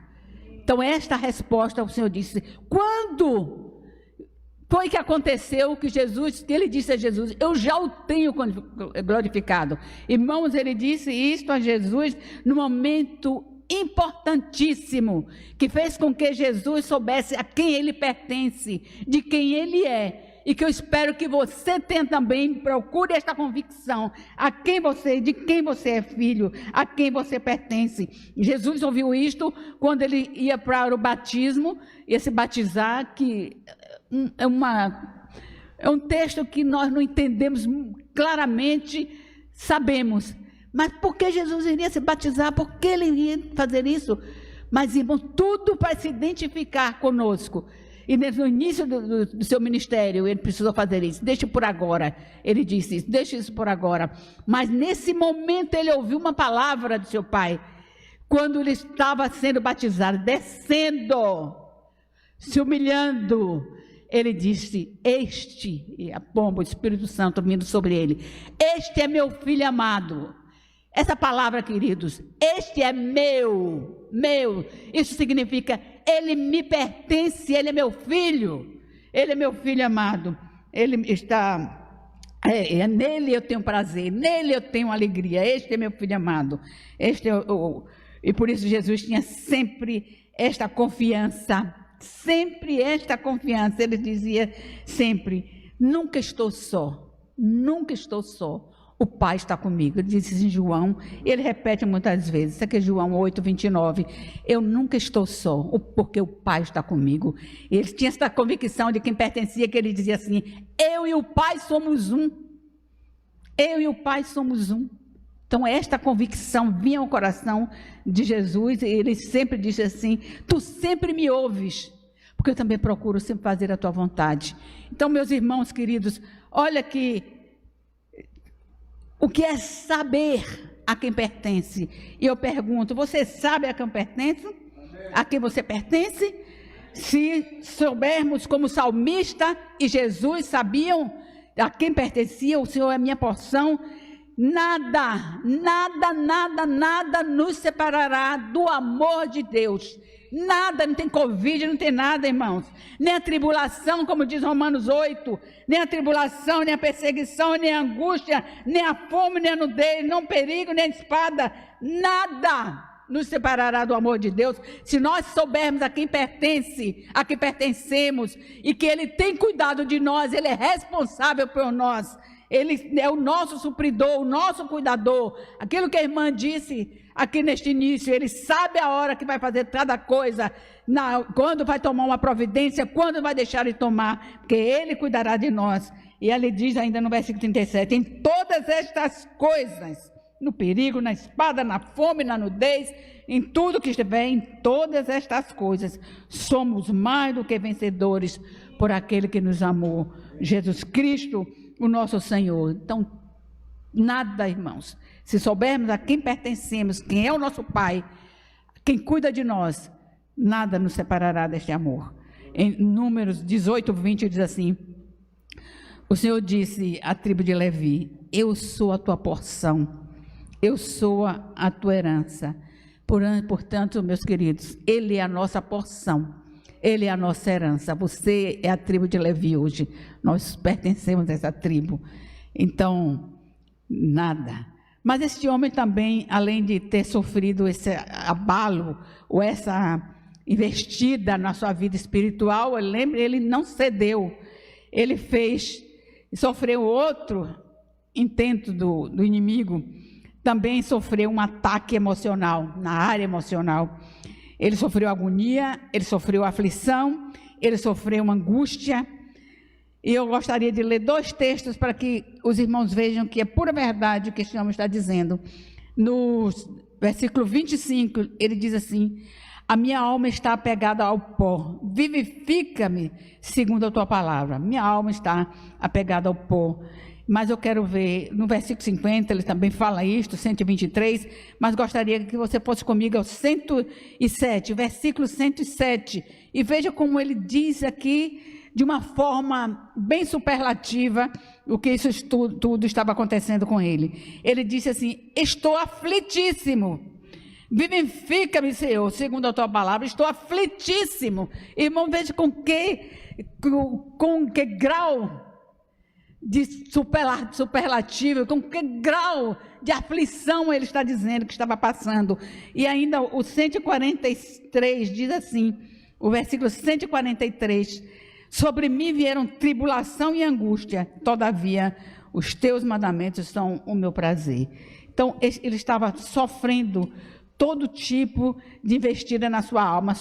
Então esta resposta o Senhor disse. Quando foi que aconteceu que ele disse a Jesus: eu já o tenho glorificado? Irmãos, ele disse isto a Jesus no momento importantíssimo, que fez com que Jesus soubesse a quem ele pertence, de quem ele é. E que eu espero que você tenha também, procure esta convicção, de quem você é filho, a quem você pertence. Jesus ouviu isto quando ele ia para o batismo, ia se batizar, que é um texto que nós não entendemos claramente, sabemos. Mas por que Jesus iria se batizar? Por que ele iria fazer isso? Mas, irmãos, tudo para se identificar conosco. E no início do seu ministério, ele precisou fazer isso. Deixe por agora. Ele disse isso, deixe isso por agora. Mas nesse momento ele ouviu uma palavra do seu pai. Quando ele estava sendo batizado, descendo, se humilhando, ele disse: e a pomba, o Espírito Santo vindo sobre ele: este é meu filho amado. Essa palavra, queridos, este é meu. Isso significa, ele me pertence, ele é meu filho. Ele é meu filho amado. Ele está, nele eu tenho prazer, nele eu tenho alegria. Este é meu filho amado. E por isso Jesus tinha sempre esta confiança. Ele dizia sempre: nunca estou só. O Pai está comigo. Ele disse em João, ele repete muitas vezes, isso aqui é João 8:29, eu nunca estou só, porque o Pai está comigo. Ele tinha essa convicção de quem pertencia, que ele dizia assim: eu e o Pai somos um. Então esta convicção vinha ao coração de Jesus, e ele sempre disse assim: tu sempre me ouves, porque eu também procuro sempre fazer a tua vontade. Então, meus irmãos queridos, olha que o que é saber a quem pertence? E eu pergunto: você sabe a quem pertence? A quem você pertence? Se soubermos como o salmista e Jesus sabiam a quem pertencia, o Senhor é minha porção, nada nos separará do amor de Deus. Nada, não tem Covid, não tem nada, irmãos. Nem a tribulação, como diz Romanos 8, nem a tribulação, nem a perseguição, nem a angústia, nem a fome, nem a nudez, nem o perigo, nem a espada. Nada nos separará do amor de Deus, se nós soubermos a quem pertence, a quem pertencemos, e que Ele tem cuidado de nós, Ele é responsável por nós. Ele é o nosso supridor, o nosso cuidador. Aquilo que a irmã disse aqui neste início, Ele sabe a hora que vai fazer cada coisa, quando vai tomar uma providência, quando vai deixar de tomar, porque Ele cuidará de nós. E Ele diz ainda no versículo 37, em todas estas coisas, no perigo, na espada, na fome, na nudez, em tudo que estiver, em todas estas coisas, somos mais do que vencedores por aquele que nos amou, Jesus Cristo, o nosso Senhor. Então, nada, irmãos, se soubermos a quem pertencemos, quem é o nosso Pai, quem cuida de nós, nada nos separará deste amor. Em Números 18, 20 diz assim, o Senhor disse à tribo de Levi, eu sou a tua porção, eu sou a tua herança. Portanto, meus queridos, Ele é a nossa porção, Ele é a nossa herança. Você é a tribo de Levi hoje, nós pertencemos a essa tribo. Então, nada. Mas este homem também, além de ter sofrido esse abalo, ou essa investida na sua vida espiritual, lembre, ele não cedeu. Ele sofreu outro intento do inimigo, também sofreu um ataque emocional, na área emocional. Ele sofreu agonia, ele sofreu aflição, ele sofreu uma angústia, E eu gostaria de ler 2 textos para que os irmãos vejam que é pura verdade o que este homem está dizendo. No versículo 25, ele diz assim: a minha alma está apegada ao pó, vivifica-me segundo a tua palavra. Minha alma está apegada ao pó. Mas eu quero ver, no versículo 50, ele também fala isto, 123, mas gostaria que você fosse comigo ao 107, versículo 107, e veja como ele diz aqui, de uma forma bem superlativa, o que isso tudo estava acontecendo com ele. Ele disse assim: estou aflitíssimo, vivifica-me, Senhor, segundo a tua palavra. Estou aflitíssimo. Irmão, veja com que grau de superlativo, com que grau de aflição ele está dizendo que estava passando. E ainda o 143 diz assim, o versículo 143: sobre mim vieram tribulação e angústia, todavia os teus mandamentos são o meu prazer. Então ele estava sofrendo todo tipo de investida na sua alma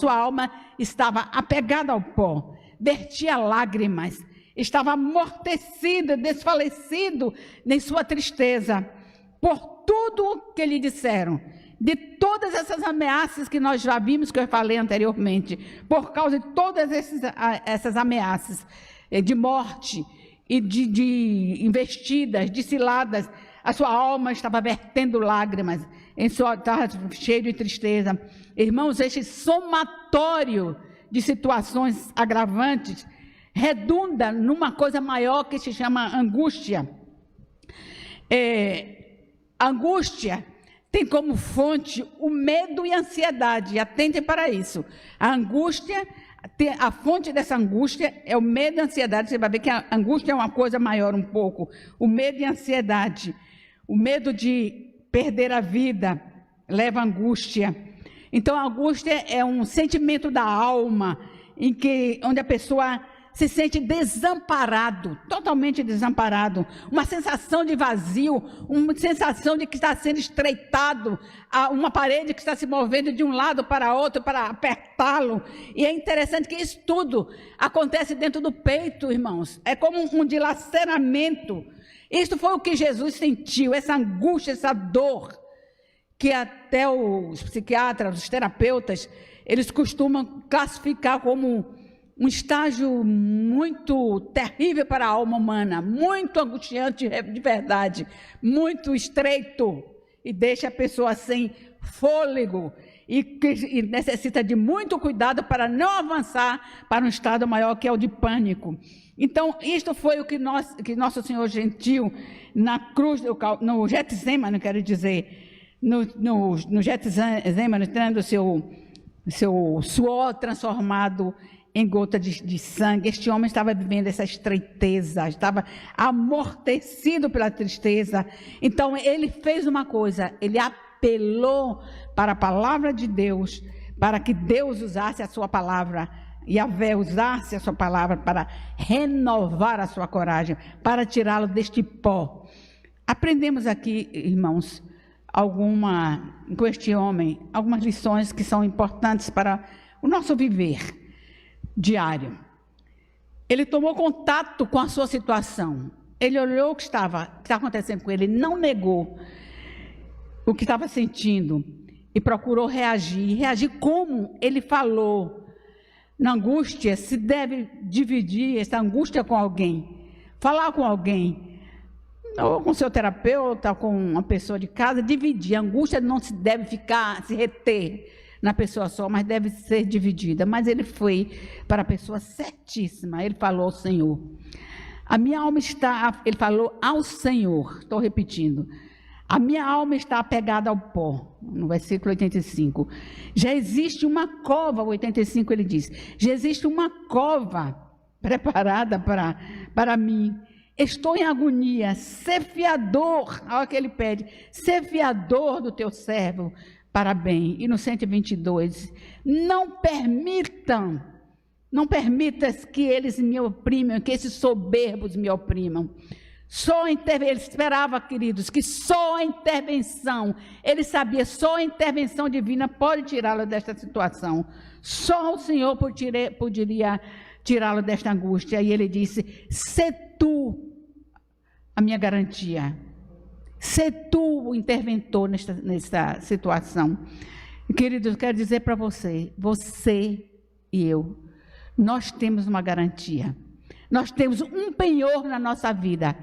estava apegada ao pó, vertia lágrimas, estava amortecido, desfalecido em sua tristeza, por tudo que lhe disseram, de todas essas ameaças que nós já vimos, que eu falei anteriormente, por causa de todas essas ameaças de morte e de investidas, de ciladas, a sua alma estava vertendo lágrimas, estava cheio de tristeza. Irmãos, este somatório de situações agravantes redunda numa coisa maior que se chama angústia. Angústia tem como fonte o medo e a ansiedade. Atentem para isso. A angústia, a fonte dessa angústia é o medo e a ansiedade. Você vai ver que a angústia é uma coisa maior um pouco. O medo e a ansiedade. O medo de perder a vida leva à angústia. Então, a angústia é um sentimento da alma onde a pessoa se sente desamparado, totalmente desamparado, uma sensação de vazio, uma sensação de que está sendo estreitado, uma parede que está se movendo de um lado para outro para apertá-lo. E é interessante que isso tudo acontece dentro do peito, irmãos. É como um dilaceramento. Isto foi o que Jesus sentiu, essa angústia, essa dor, que até os psiquiatras, os terapeutas, eles costumam classificar como um estágio muito terrível para a alma humana, muito angustiante de verdade, muito estreito, e deixa a pessoa sem fôlego, e necessita de muito cuidado para não avançar para um estado maior, que é o de pânico. Então, isto foi o que nosso Senhor sentiu na cruz, no Getsemane, quero dizer, no Getsemane, tendo seu suor transformado em gota de sangue. Este homem estava vivendo essa estreiteza, estava amortecido pela tristeza. Então, ele fez uma coisa, ele apelou para a palavra de Deus, para que Deus usasse a sua palavra, Yahvé usasse a sua palavra para renovar a sua coragem, para tirá-lo deste pó. Aprendemos aqui, irmãos, com este homem, algumas lições que são importantes para o nosso viver diário. Ele tomou contato com a sua situação, ele olhou o que estava acontecendo com ele, não negou o que estava sentindo e procurou reagir como ele falou. Na angústia se deve dividir essa angústia com alguém, falar com alguém, ou com seu terapeuta, ou com uma pessoa de casa, dividir. A angústia não se deve se reter na pessoa só, mas deve ser dividida. Mas ele foi para a pessoa certíssima, ele falou ao Senhor. A minha alma está, ele falou ao Senhor, estou repetindo, a minha alma está apegada ao pó, no versículo 85. Já existe uma cova, 85 ele diz, já existe uma cova preparada para mim. Estou em agonia, ser fiador, olha o que ele pede, ser fiador do teu servo para bem. E no 122, não permitas que eles me oprimam, que esses soberbos me oprimam. Ele esperava, queridos, que só a intervenção, ele sabia, só a intervenção divina pode tirá-lo desta situação. Só o Senhor poderia tirá-lo desta angústia. E ele disse: sê tu a minha garantia. Sê tu o interventor nesta situação. Queridos, eu quero dizer para você e eu, nós temos uma garantia. Nós temos um penhor na nossa vida.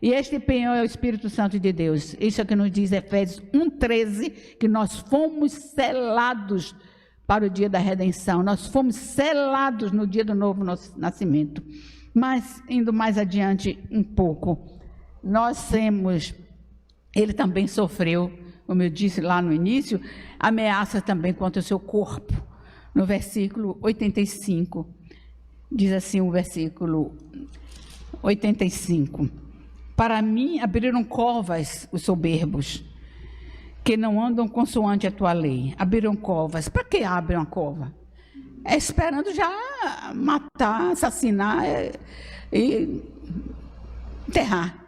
E este penhor é o Espírito Santo de Deus. Isso é o que nos diz Efésios 1:13, que nós fomos selados para o dia da redenção. Nós fomos selados no dia do novo nascimento. Mas, indo mais adiante um pouco, ele também sofreu, como eu disse lá no início, ameaça também contra o seu corpo. No versículo 85, diz assim o versículo 85: para mim abriram covas os soberbos, que não andam consoante a tua lei. Abriram covas. Para que abrem uma cova? É esperando já matar, assassinar e enterrar.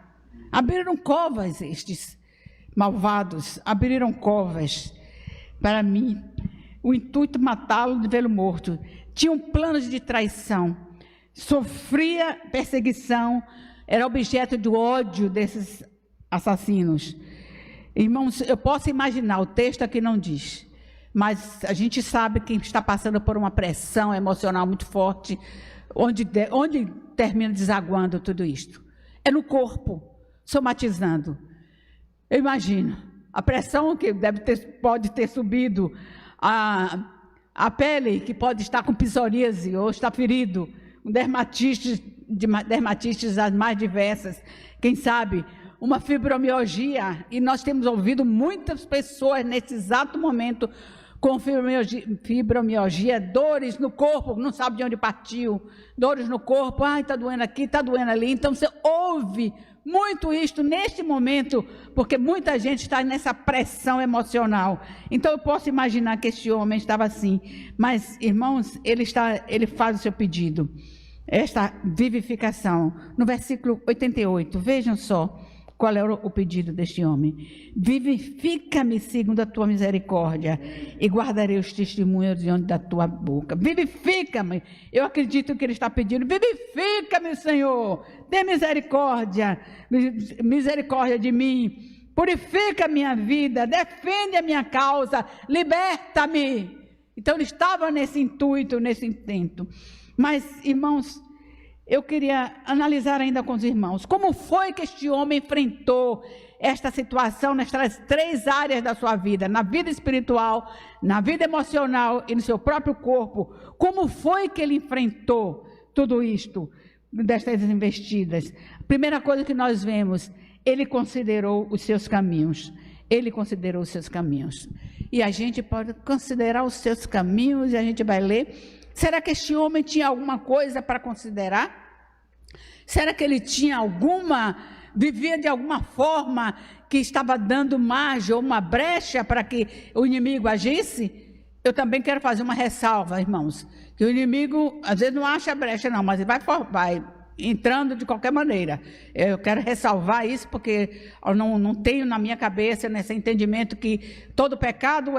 Abriram covas estes malvados, abriram covas para mim, o intuito matá-lo de vê-lo morto. Tinham planos de traição, sofria perseguição, era objeto de ódio desses assassinos. Irmãos, eu posso imaginar, o texto aqui não diz, mas a gente sabe que está passando por uma pressão emocional muito forte, onde termina desaguando tudo isto. É no corpo, somatizando. Eu imagino a pressão que pode ter subido, a pele que pode estar com psoríase ou está ferido, dermatites as mais diversas, quem sabe uma fibromialgia, e nós temos ouvido muitas pessoas nesse exato momento com fibromialgia, dores no corpo, não sabe de onde partiu, dores no corpo, está doendo aqui, está doendo ali. Então você ouve muito isto neste momento, porque muita gente está nessa pressão emocional. Então eu posso imaginar que este homem estava assim. Mas, irmãos, ele faz o seu pedido, esta vivificação. No versículo 88, vejam só qual é o pedido deste homem: vivifica-me segundo a tua misericórdia, e guardarei os testemunhos diante da tua boca. Vivifica-me. Eu acredito que ele está pedindo: vivifica-me, Senhor, dê misericórdia de mim, purifica a minha vida, defende a minha causa, liberta-me. Então ele estava nesse intuito, nesse intento. Mas, irmãos, eu queria analisar ainda com os irmãos como foi que este homem enfrentou esta situação nestas 3 áreas da sua vida: na vida espiritual, na vida emocional e no seu próprio corpo. Como foi que ele enfrentou tudo isto, destas investidas? A primeira coisa que nós vemos, ele considerou os seus caminhos. Ele considerou os seus caminhos. E a gente pode considerar os seus caminhos, e a gente vai ler. Será que este homem tinha alguma coisa para considerar? Será que ele vivia de alguma forma que estava dando margem ou uma brecha para que o inimigo agisse? Eu também quero fazer uma ressalva, irmãos, que o inimigo às vezes não acha brecha não, mas ele vai entrando de qualquer maneira. Eu quero ressalvar isso, porque eu não tenho na minha cabeça nesse entendimento que todo pecado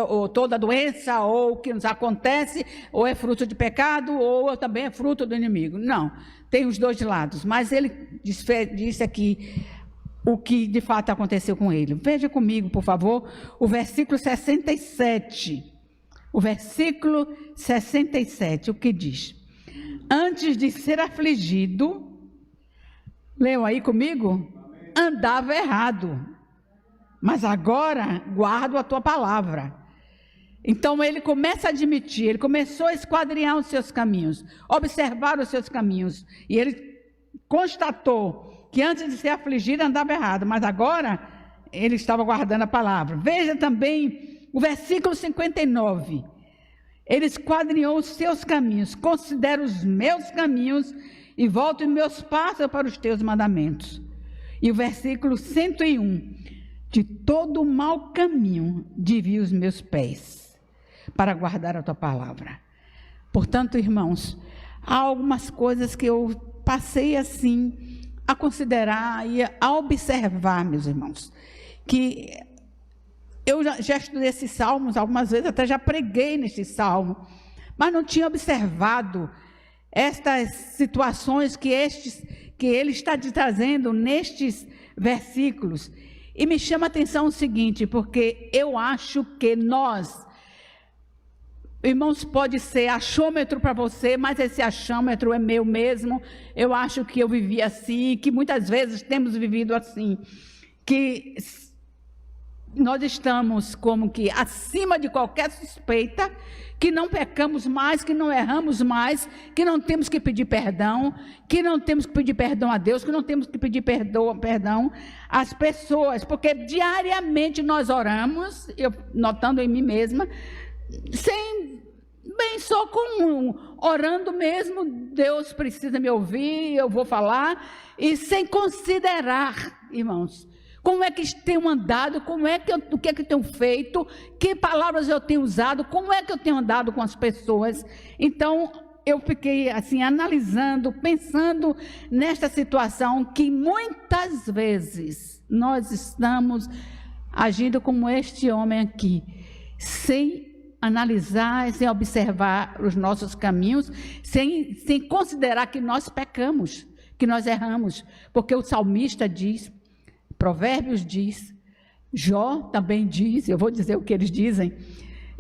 ou toda doença ou o que nos acontece ou é fruto de pecado ou também é fruto do inimigo. Não, tem os dois lados, mas ele disse aqui o que de fato aconteceu com ele. Veja comigo, por favor, o versículo 67. O versículo 67, o que diz? Antes de ser afligido, leu aí comigo? Andava errado, mas agora guardo a tua palavra. Então ele começa a admitir, ele começou a esquadrinhar os seus caminhos, observar os seus caminhos, e ele constatou que antes de ser afligido andava errado, mas agora ele estava guardando a palavra. Veja também o versículo 59. Ele esquadrinhou os seus caminhos, considero os meus caminhos e volto os meus passos para os teus mandamentos. E o versículo 101, de todo mau caminho desvio os meus pés para guardar a tua palavra. Portanto, irmãos, há algumas coisas que eu passei assim a considerar e a observar, meus irmãos, que eu já estudei esses salmos algumas vezes, até já preguei nesse salmo, mas não tinha observado estas situações que ele está te trazendo nestes versículos. E me chama a atenção o seguinte, porque eu acho que nós, irmãos, pode ser achômetro para você, mas esse achômetro é meu mesmo. Eu acho que eu vivi assim, que muitas vezes temos vivido assim, que nós estamos como que acima de qualquer suspeita, que não pecamos mais, que não erramos mais, que não temos que pedir perdão, que não temos que pedir perdão a Deus, que não temos que pedir perdão às pessoas, porque diariamente nós oramos, eu notando em mim mesma, só orando mesmo, Deus precisa me ouvir, eu vou falar, e sem considerar, irmãos, como é que tenho andado, o que é que tenho feito, que palavras eu tenho usado, como é que eu tenho andado com as pessoas. Então, eu fiquei assim, analisando, pensando nesta situação, que muitas vezes nós estamos agindo como este homem aqui, sem analisar, sem observar os nossos caminhos, sem considerar que nós pecamos, que nós erramos, porque o salmista diz, Provérbios diz, Jó também diz, eu vou dizer o que eles dizem,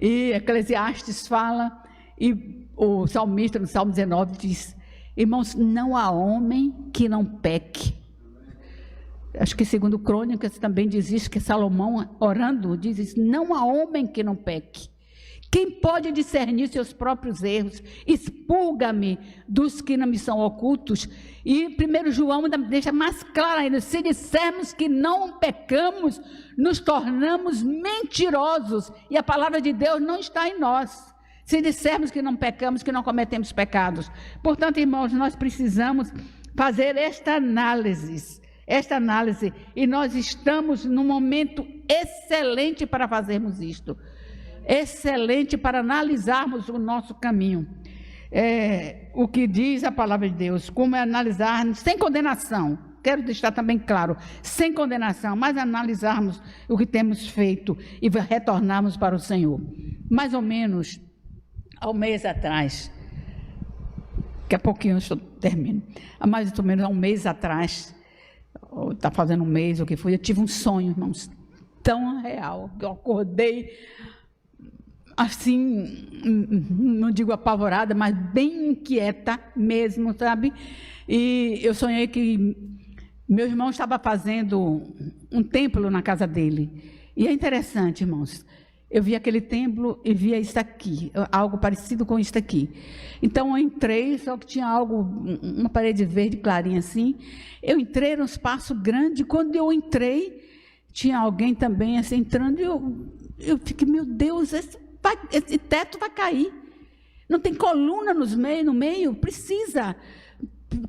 e Eclesiastes fala, e o salmista no Salmo 19 diz, irmãos, não há homem que não peque. Acho que segundo Crônicas também diz isso, que Salomão orando diz isso, não há homem que não peque. Quem pode discernir seus próprios erros? Expulga-me dos que não me são ocultos. E 1 João ainda deixa mais claro ainda, se dissermos que não pecamos, nos tornamos mentirosos, e a palavra de Deus não está em nós. Se dissermos que não pecamos, que não cometemos pecados. Portanto, irmãos, nós precisamos fazer esta análise, e nós estamos num momento excelente para fazermos isto. Excelente para analisarmos o nosso caminho. O que diz a palavra de Deus, como é analisarmos sem condenação, quero deixar também claro, sem condenação, mas analisarmos o que temos feito e retornarmos para o Senhor. Mais ou menos, há um mês atrás, daqui a pouquinho eu termino, há mais ou menos há um mês atrás, está fazendo um mês, o que foi, eu tive um sonho, irmãos, tão real, que eu acordei, assim, não digo apavorada, mas bem inquieta mesmo, sabe? E eu sonhei que meu irmão estava fazendo um templo na casa dele. E é interessante, irmãos, eu vi aquele templo e via isso aqui, algo parecido com isso aqui. Então eu entrei, só que tinha algo, uma parede verde clarinha assim. Eu entrei num espaço grande, quando eu entrei, tinha alguém também assim entrando, e eu fiquei, meu Deus, esse teto vai cair, não tem coluna no meio, precisa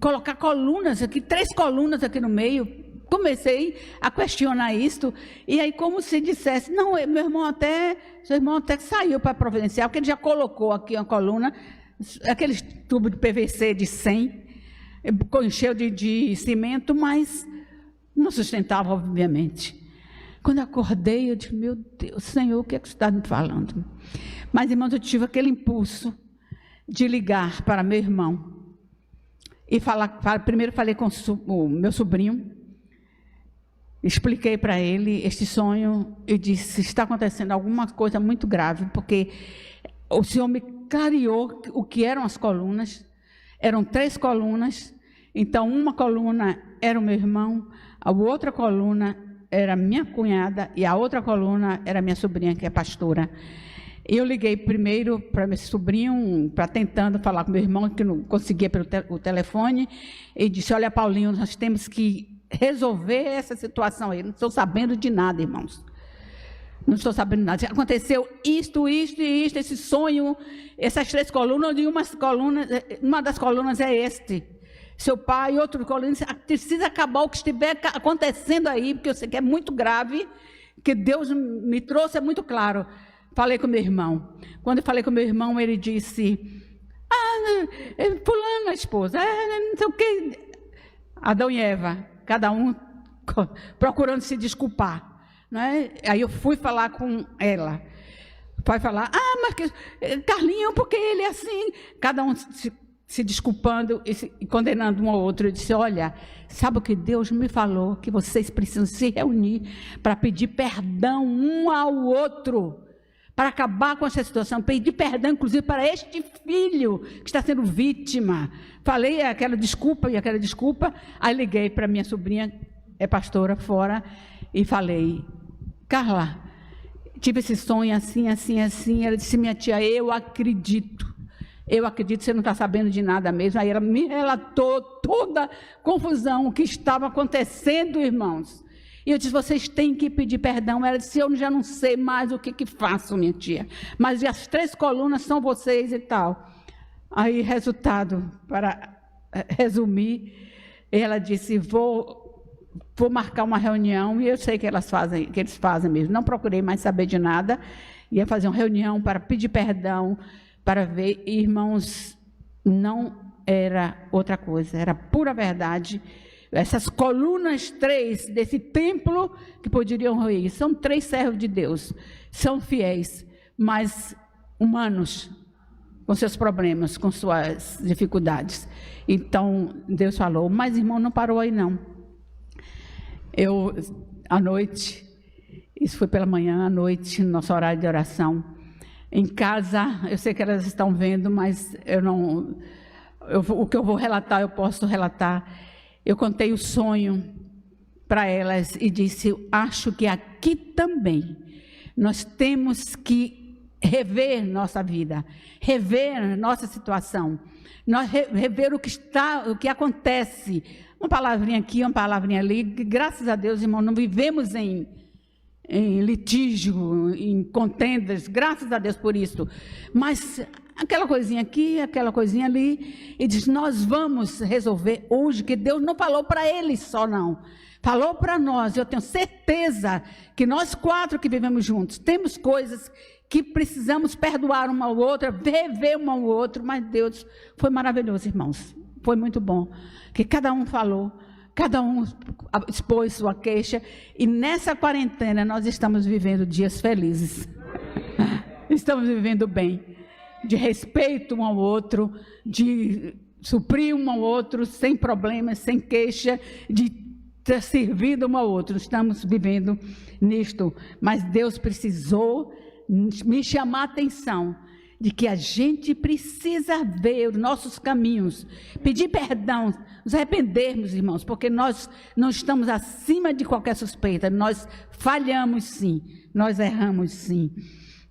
colocar colunas aqui, 3 colunas aqui no meio. Comecei a questionar isso, e aí como se dissesse, não, seu irmão até saiu para providenciar, porque ele já colocou aqui uma coluna, aqueles tubos de PVC de 100, encheu de cimento, mas não sustentava, obviamente. Quando eu acordei, eu disse, meu Deus, Senhor, o que é que você está me falando? Mas, irmãos, eu tive aquele impulso de ligar para meu irmão. E primeiro falei com o meu sobrinho, expliquei para ele este sonho, e disse, está acontecendo alguma coisa muito grave, porque o Senhor me clareou o que eram as colunas. Eram 3 colunas, então uma coluna era o meu irmão, a outra coluna era minha cunhada, e a outra coluna era minha sobrinha, que é pastora. Eu liguei primeiro para meu sobrinho, para tentando falar com meu irmão, que não conseguia pelo telefone, e disse, olha, Paulinho, nós temos que resolver essa situação aí. Não estou sabendo de nada, irmãos. Não estou sabendo nada. Aconteceu isto, esse sonho, essas 3 colunas, e uma das colunas é este. Seu pai, outro coluna, precisa acabar o que estiver acontecendo aí, porque eu sei que é muito grave, que Deus me trouxe, é muito claro. Falei com meu irmão. Quando eu falei com meu irmão, ele disse, fulano, a esposa, não sei o quê. Adão e Eva, cada um procurando se desculpar. Não é? Aí eu fui falar com ela. Vai falar, mas Carlinho, porque ele é assim? Cada um se desculpando e condenando um ao outro. Eu disse, olha, sabe o que Deus me falou? Que vocês precisam se reunir para pedir perdão um ao outro, para acabar com essa situação, pedir perdão, inclusive, para este filho que está sendo vítima. Falei aquela desculpa, aí liguei para minha sobrinha, é pastora, fora, e falei, Carla, tive esse sonho assim, assim, assim. Ela disse, minha tia, eu acredito, você não está sabendo de nada mesmo. Aí ela me relatou toda a confusão que estava acontecendo, irmãos. E eu disse, vocês têm que pedir perdão. Ela disse, eu já não sei mais o que faço, minha tia. Mas as 3 colunas são vocês e tal. Aí, resultado, para resumir, ela disse, vou marcar uma reunião, e eu sei que eles fazem mesmo. Não procurei mais saber de nada. Ia fazer uma reunião para pedir perdão, para ver, irmãos, não era outra coisa, era pura verdade. Essas colunas 3 desse templo que poderiam ruir, são 3 servos de Deus, são fiéis, mas humanos, com seus problemas, com suas dificuldades. Então, Deus falou, mas irmão, não parou aí não. Eu, à noite, isso foi pela manhã, à noite, no nosso horário de oração, em casa, eu sei que elas estão vendo, mas o que eu vou relatar, eu posso relatar. Eu contei o sonho para elas e disse, acho que aqui também nós temos que rever nossa vida, rever nossa situação, rever o que acontece. Uma palavrinha aqui, uma palavrinha ali. Graças a Deus, irmão, não vivemos em litígio, em contendas, graças a Deus por isso. Mas aquela coisinha aqui, aquela coisinha ali, e diz, nós vamos resolver hoje, que Deus não falou para eles só não, falou para nós. Eu tenho certeza que nós 4 que vivemos juntos, temos coisas que precisamos perdoar uma ao outra, rever um ao outro, mas Deus foi maravilhoso, irmãos, foi muito bom, que cada um falou, cada um expôs sua queixa, e nessa quarentena nós estamos vivendo dias felizes, estamos vivendo bem, de respeito um ao outro, de suprir um ao outro, sem problemas, sem queixa, de ter servido um ao outro. Estamos vivendo nisto, mas Deus precisou me chamar a atenção de que a gente precisa ver os nossos caminhos, pedir perdão, nos arrependermos, irmãos, porque nós não estamos acima de qualquer suspeita, nós falhamos sim, nós erramos sim.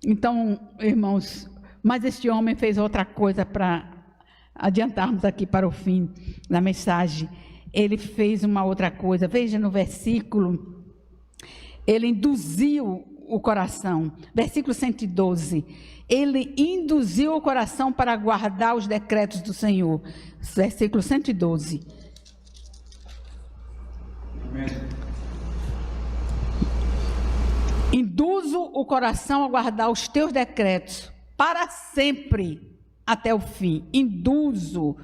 Então, irmãos, mas este homem fez outra coisa para adiantarmos aqui para o fim da mensagem. Ele fez uma outra coisa, veja no versículo, ele induziu o coração, versículo 112, ele induziu o coração para guardar os decretos do Senhor, versículo 112. Amém. Induzo o coração a guardar os teus decretos para sempre, até o fim. Induzo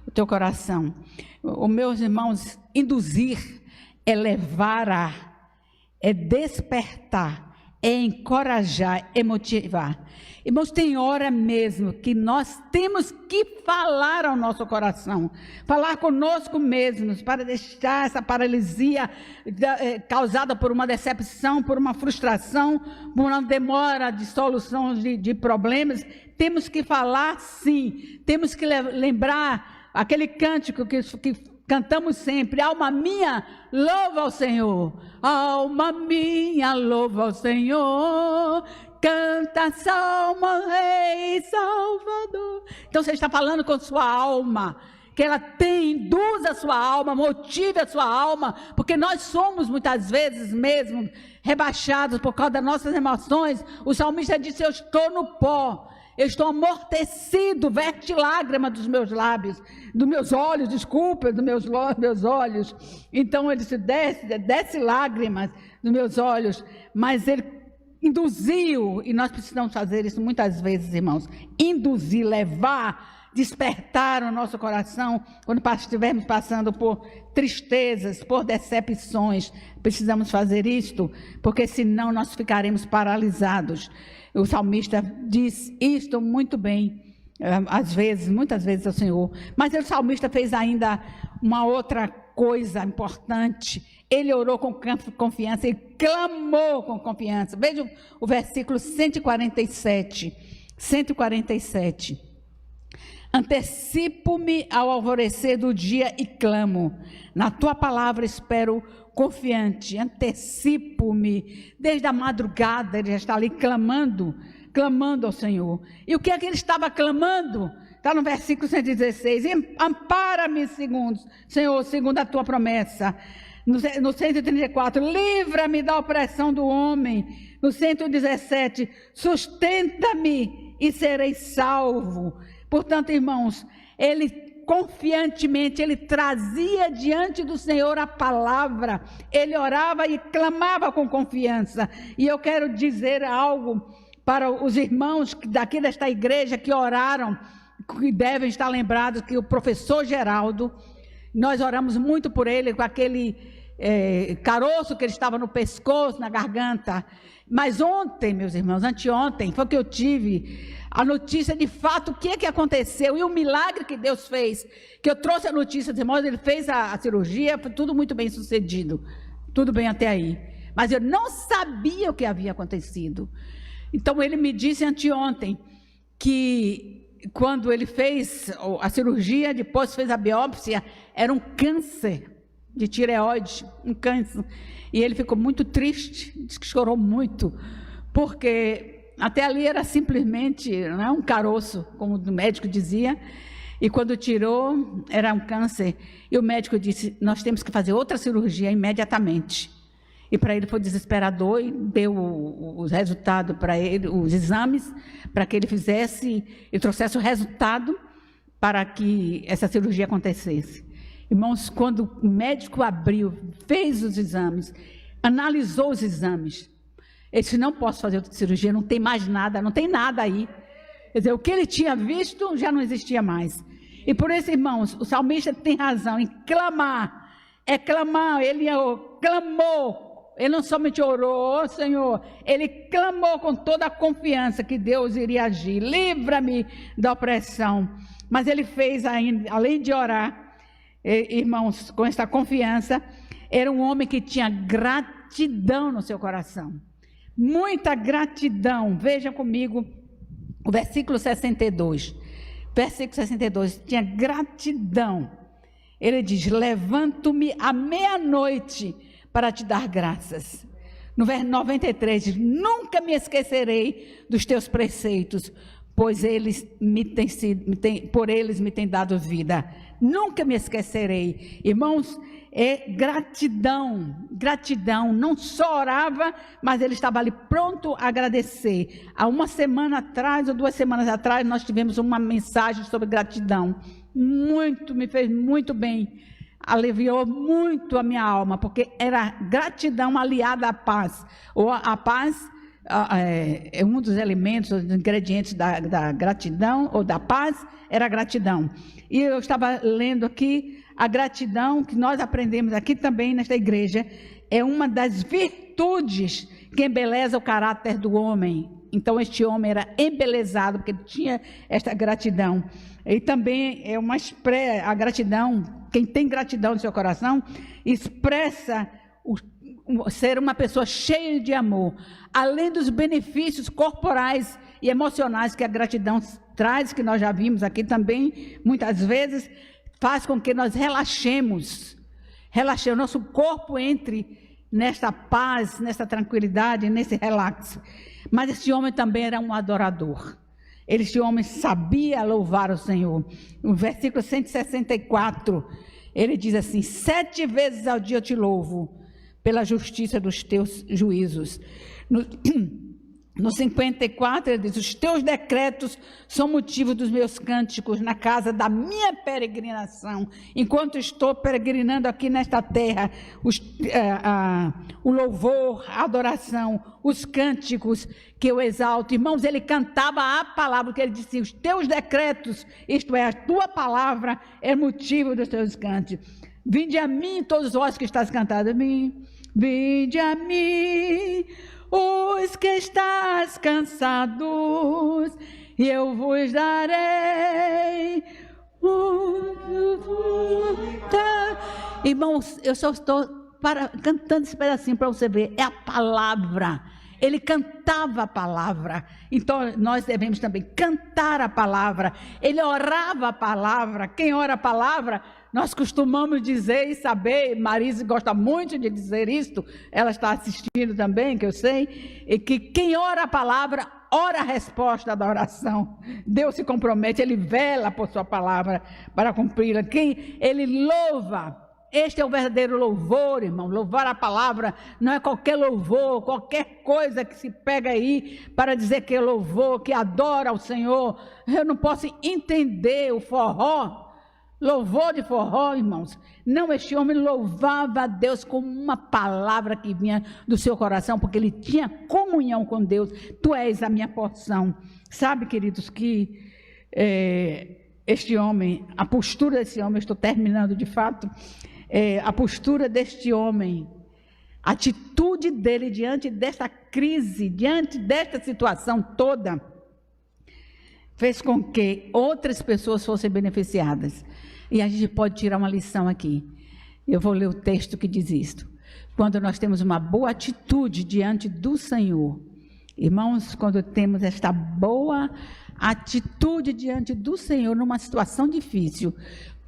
o teu coração. Os meus irmãos, induzir é levar a, é despertar, é encorajar, é motivar. Irmãos, tem hora mesmo que nós temos que falar ao nosso coração, falar conosco mesmos, para deixar essa paralisia causada por uma decepção, por uma frustração, por uma demora de solução de problemas. Temos que falar sim, temos que lembrar aquele cântico que cantamos sempre, alma minha, louva ao Senhor, alma minha, louva ao Senhor, canta salmo, Rei Salvador. Então você está falando com sua alma, que ela induza a sua alma, motive a sua alma, porque nós somos muitas vezes mesmo rebaixados por causa das nossas emoções. O salmista disse, eu estou no pó, eu estou amortecido, verte lágrima dos meus lábios, dos meus olhos, desculpa, dos meus olhos. Então ele disse, desce lágrimas dos meus olhos, mas ele induziu, e nós precisamos fazer isso muitas vezes, irmãos, induzir, levar, despertar o nosso coração, quando estivermos passando por tristezas, por decepções, precisamos fazer isto, porque senão nós ficaremos paralisados. O salmista diz isto muito bem, às vezes, muitas vezes ao Senhor. Mas o salmista fez ainda uma outra coisa importante. Ele orou com confiança, ele clamou com confiança. Veja o versículo 147. 147. Antecipo-me ao alvorecer do dia e clamo. Na tua palavra espero confiante. Antecipo-me. Desde a madrugada ele já está ali clamando ao Senhor. E o que é que ele estava clamando? Está no versículo 116. Ampara-me, Senhor, segundo a tua promessa. No 134, livra-me da opressão do homem. No 117, sustenta-me e serei salvo. Portanto, irmãos, ele confiantemente, ele trazia diante do Senhor a palavra, ele orava e clamava com confiança. E eu quero dizer algo para os irmãos daqui desta igreja que oraram, que devem estar lembrados que o professor Geraldo, nós oramos muito por ele, com aquele caroço que ele estava no pescoço, na garganta. Mas ontem, meus irmãos, anteontem, foi que eu tive a notícia de fato, o que é que aconteceu, e o milagre que Deus fez, que eu trouxe a notícia dos irmãos, ele fez a cirurgia, foi tudo muito bem sucedido, tudo bem até aí. Mas eu não sabia o que havia acontecido. Então ele me disse anteontem, que quando ele fez a cirurgia, depois fez a biópsia, era um câncer de tireoide, um câncer, e ele ficou muito triste, disse que chorou muito, porque até ali era simplesmente, né, um caroço, como o médico dizia, e quando tirou, era um câncer, e o médico disse, nós temos que fazer outra cirurgia imediatamente, e para ele foi desesperador, e deu os resultados para ele, os exames, para que ele fizesse e trouxesse o resultado para que essa cirurgia acontecesse. Irmãos, quando o médico abriu, fez os exames, analisou os exames, ele disse, não posso fazer outra cirurgia, não tem mais nada, não tem nada aí. Quer dizer, o que ele tinha visto já não existia mais. E por isso, irmãos, o salmista tem razão em clamar, clamar, ele clamou, ele não somente orou, Senhor, ele clamou com toda a confiança que Deus iria agir, livra-me da opressão. Mas ele fez ainda, além de orar, irmãos, com essa confiança, era um homem que tinha gratidão no seu coração, muita gratidão. Veja comigo o versículo 62, tinha gratidão. Ele diz, levanto-me à meia-noite para te dar graças. No verso 93, diz, nunca me esquecerei dos teus preceitos, pois por eles me têm dado vida. Nunca me esquecerei. Irmãos, gratidão, não só orava, mas ele estava ali pronto a agradecer. Há uma semana atrás, ou 2 semanas atrás, nós tivemos uma mensagem sobre gratidão, me fez muito bem, aliviou muito a minha alma, porque era gratidão aliada à paz, ou a paz é um dos elementos, os ingredientes da gratidão, ou da paz, era a gratidão. E eu estava lendo aqui, a gratidão que nós aprendemos aqui também nesta igreja, é uma das virtudes que embeleza o caráter do homem. Então este homem era embelezado, porque ele tinha esta gratidão. E também é a gratidão, quem tem gratidão no seu coração, expressa ser uma pessoa cheia de amor, além dos benefícios corporais e emocionais que a gratidão traz, que nós já vimos aqui também, muitas vezes, faz com que nós relaxemos, nosso corpo entre nesta paz, nessa tranquilidade, nesse relax. Mas esse homem também era um adorador. Esse homem sabia louvar o Senhor. No versículo 164, ele diz assim, 7 vezes ao dia eu te louvo, pela justiça dos teus juízos. No 54, ele diz, os teus decretos são motivo dos meus cânticos na casa da minha peregrinação. Enquanto estou peregrinando aqui nesta terra, o louvor, a adoração, os cânticos que eu exalto. Irmãos, ele cantava a palavra, porque ele disse, os teus decretos, isto é, a tua palavra, é motivo dos teus cânticos. Vinde a mim, todos vós que estáis cantados, vinde a mim, os que estáis cansados e eu vos darei. Irmãos, eu só estou cantando esse pedacinho para você ver. É a palavra. Ele cantava a palavra. Então nós devemos também cantar a palavra. Ele orava a palavra. Quem ora a palavra, nós costumamos dizer e saber, Marise gosta muito de dizer isto, ela está assistindo também, que eu sei, e que quem ora a palavra, ora a resposta da oração. Deus se compromete, Ele vela por sua palavra para cumpri-la. Quem Ele louva, este é o verdadeiro louvor, irmão. Louvar a palavra não é qualquer louvor, qualquer coisa que se pega aí para dizer que é louvor, que adora ao Senhor. Eu não posso entender o forró, louvor de forró, irmãos. Não, este homem louvava a Deus com uma palavra que vinha do seu coração, porque ele tinha comunhão com Deus. Tu és a minha porção. Sabe, queridos, que este homem, a postura desse homem, estou terminando de fato, a postura deste homem, a atitude dele diante desta crise, diante desta situação toda, fez com que outras pessoas fossem beneficiadas. E a gente pode tirar uma lição aqui. Eu vou ler o texto que diz isto. Quando nós temos uma boa atitude diante do Senhor, irmãos, quando temos esta boa atitude diante do Senhor numa situação difícil,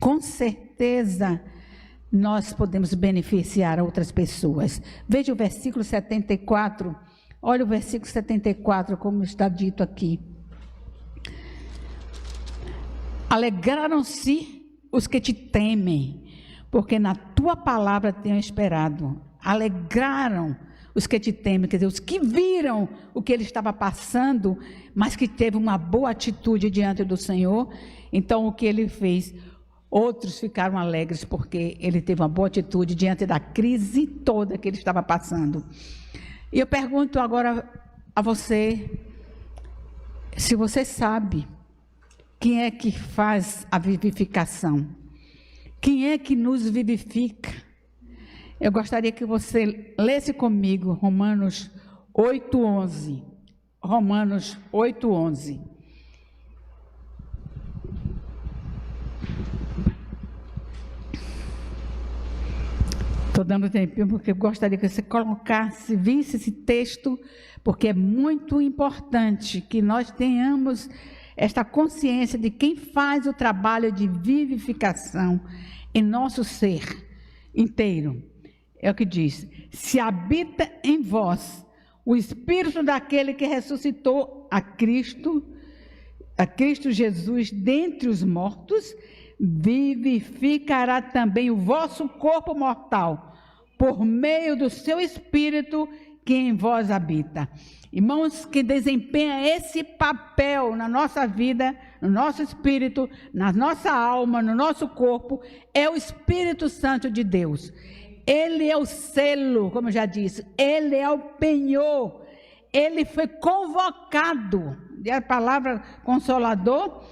com certeza nós podemos beneficiar outras pessoas. Veja o versículo 74. Olha o versículo 74, como está dito aqui. Alegraram-se os que te temem, porque na tua palavra tenho esperado. Alegraram os que te temem, quer dizer, os que viram o que ele estava passando, mas que teve uma boa atitude diante do Senhor. Então o que ele fez? Outros ficaram alegres porque ele teve uma boa atitude diante da crise toda que ele estava passando. E eu pergunto agora a você, se você sabe quem é que faz a vivificação? Quem é que nos vivifica? Eu gostaria que você lesse comigo Romanos 8:11. Romanos 8:11. Estou dando tempinho porque eu gostaria que você colocasse, visse esse texto, porque é muito importante que nós tenhamos esta consciência de quem faz o trabalho de vivificação em nosso ser inteiro. É o que diz: se habita em vós o Espírito daquele que ressuscitou a Cristo Jesus dentre os mortos, vivificará também o vosso corpo mortal, por meio do seu Espírito que em vós habita. Irmãos, que desempenha esse papel na nossa vida, no nosso espírito, na nossa alma, no nosso corpo, é o Espírito Santo de Deus. Ele é o selo, como eu já disse, ele é o penhor, ele foi convocado, e a palavra consolador,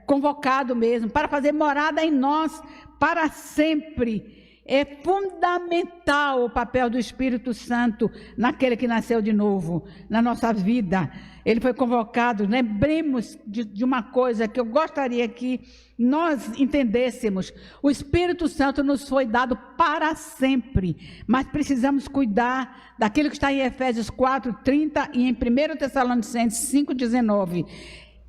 convocado mesmo, para fazer morada em nós para sempre. É fundamental o papel do Espírito Santo naquele que nasceu de novo, na nossa vida. Ele foi convocado. Lembremos de uma coisa que eu gostaria que nós entendêssemos. O Espírito Santo nos foi dado para sempre, mas precisamos cuidar daquilo que está em Efésios 4:30 e em 1 Tessalonicenses 5:19.